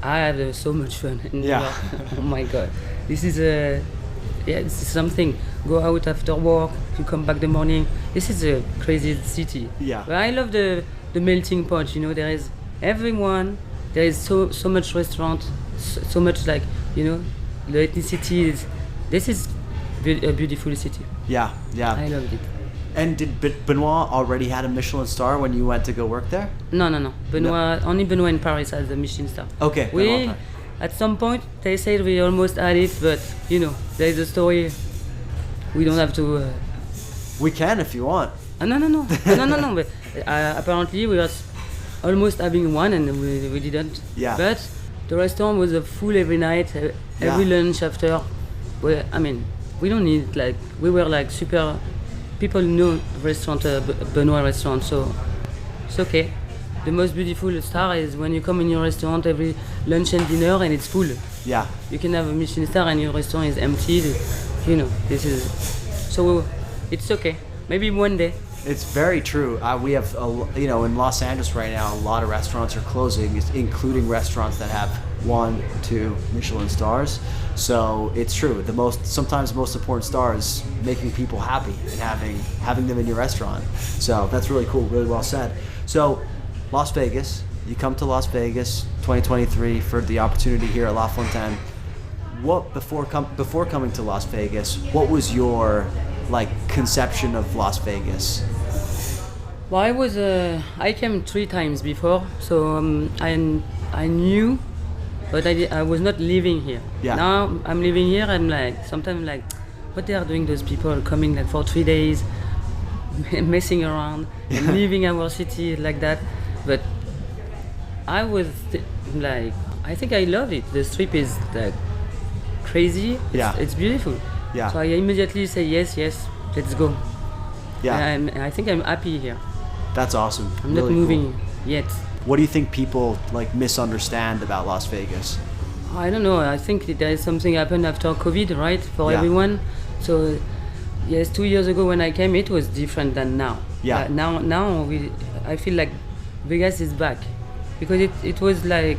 I have so much fun in New York. Oh my God, this is this is something. Go out after work, you come back the morning. This is a crazy city. Yeah. But I love the melting pot. You know, there is everyone. There is so much restaurant, so much like, you know, the ethnicity. This is a beautiful city. Yeah. I loved it. And did Benoit already had a Michelin star when you went to go work there? No. Only Benoit in Paris has a Michelin star. Okay. We, at some point, they said we almost had it, but you know, there is a story. We don't have to. We can if you want. No. But apparently we were almost having one, and we didn't. Yeah. But the restaurant was full every night, every lunch after. I mean, we don't need like, we were like super. People know restaurant, Benoit restaurant, so it's okay. The most beautiful star is when you come in your restaurant every lunch and dinner and it's full. Yeah. You can have a Michelin star and your restaurant is empty. You know, this is, so it's okay. Maybe one day. It's very true. We have, in Los Angeles right now, a lot of restaurants are closing, including restaurants that have 1, 2 Michelin stars. So it's true. Sometimes the most important star is making people happy and having them in your restaurant. So that's really cool. Really well said. So Las Vegas, you come to Las Vegas 2023 for the opportunity here at La Fontaine. What before coming to Las Vegas, what was your conception of Las Vegas? Well, I came 3 times before, so I knew, but I was not living here. Yeah. Now I'm living here. I'm like, sometimes like, what they are doing, those people coming like for 3 days, messing around and leaving our city like that. But I was like, I think I love it. The strip is like crazy. It's beautiful. Yeah. So I immediately say yes, let's go. Yeah. And I think I'm happy here. That's awesome. I'm really not moving cool. yet. What do you think people misunderstand about Las Vegas? I don't know. I think there is something happened after COVID, right? For Yeah. everyone. So yes, 2 years ago when I came, it was different than now. Yeah. Now I feel like Vegas is back, because it was like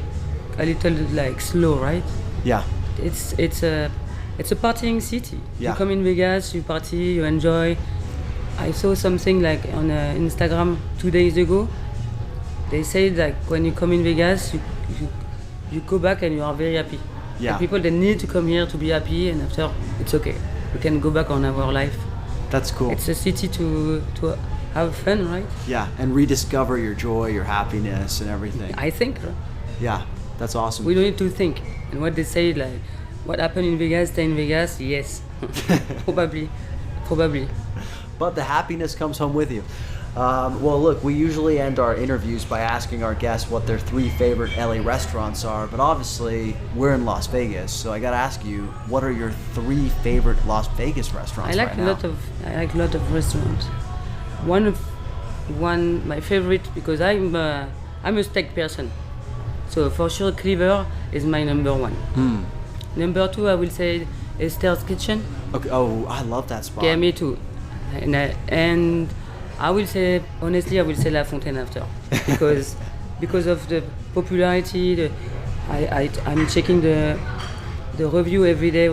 a little like slow, right? Yeah. It's a partying city. Yeah. You come in Vegas, you party, you enjoy. I saw something like on Instagram 2 days ago. They said like when you come in Vegas, you go back and you are very happy. Yeah. The people, they need to come here to be happy, and after it's okay. We can go back on our life. That's cool. It's a city to have fun, right? Yeah, and rediscover your joy, your happiness, and everything. I think. Yeah, that's awesome. We don't need to think. And what they say, like, what happened in Vegas, stay in Vegas, yes. Probably. But the happiness comes home with you. Well, look, we usually end our interviews by asking our guests what their 3 favorite LA restaurants are, but obviously we're in Las Vegas, so I gotta ask you, what are your 3 favorite Las Vegas restaurants I like right now? a lot of restaurants. My favorite, because I'm a steak person, so for sure Cleaver is my number 1. Number 2, I will say Esther's Kitchen. Okay. Oh, I love that spot. Yeah, me too. And I will say, honestly, La Fontaine after, because of the popularity. I'm checking the review every day.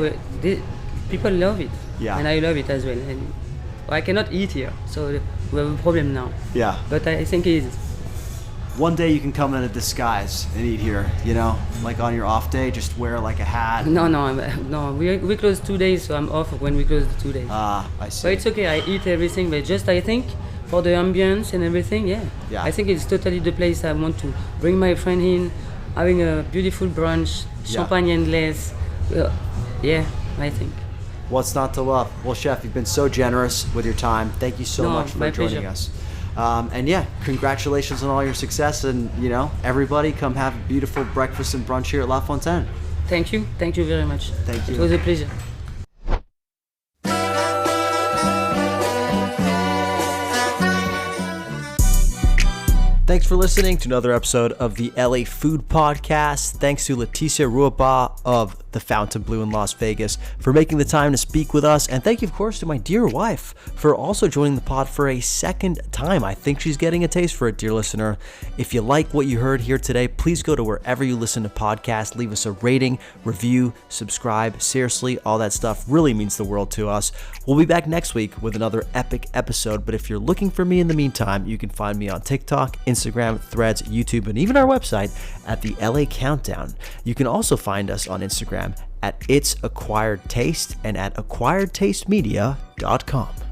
People love it, Yeah. and I love it as well. And I cannot eat here, so we have a problem now. Yeah. But I think it is. One day you can come in a disguise and eat here, like on your off day, just wear like a hat. No. We close 2 days, so I'm off when we close the 2 days. Ah, I see. But it's okay. I eat everything, but just I think for the ambience and everything, yeah. I think it's totally the place I want to bring my friend in, having a beautiful brunch, champagne endless. Yeah, I think. What's not to love? Well, Chef, you've been so generous with your time. Thank you so much for joining us. And yeah, congratulations on all your success. And, everybody come have a beautiful breakfast and brunch here at La Fontaine. Thank you. Thank you very much. Thank you. It was a pleasure. Thanks for listening to another episode of the LA Food Podcast. Thanks to Leticia Ruaba of the Fountain Blue in Las Vegas, for making the time to speak with us. And thank you, of course, to my dear wife for also joining the pod for a second time. I think she's getting a taste for it, dear listener. If you like what you heard here today, please go to wherever you listen to podcasts, leave us a rating, review, subscribe. Seriously, all that stuff really means the world to us. We'll be back next week with another epic episode, but if you're looking for me in the meantime, you can find me on TikTok, Instagram, Threads, YouTube, and even our website at the LA Countdown. You can also find us on Instagram at It's Acquired Taste and at acquiredtastemedia.com.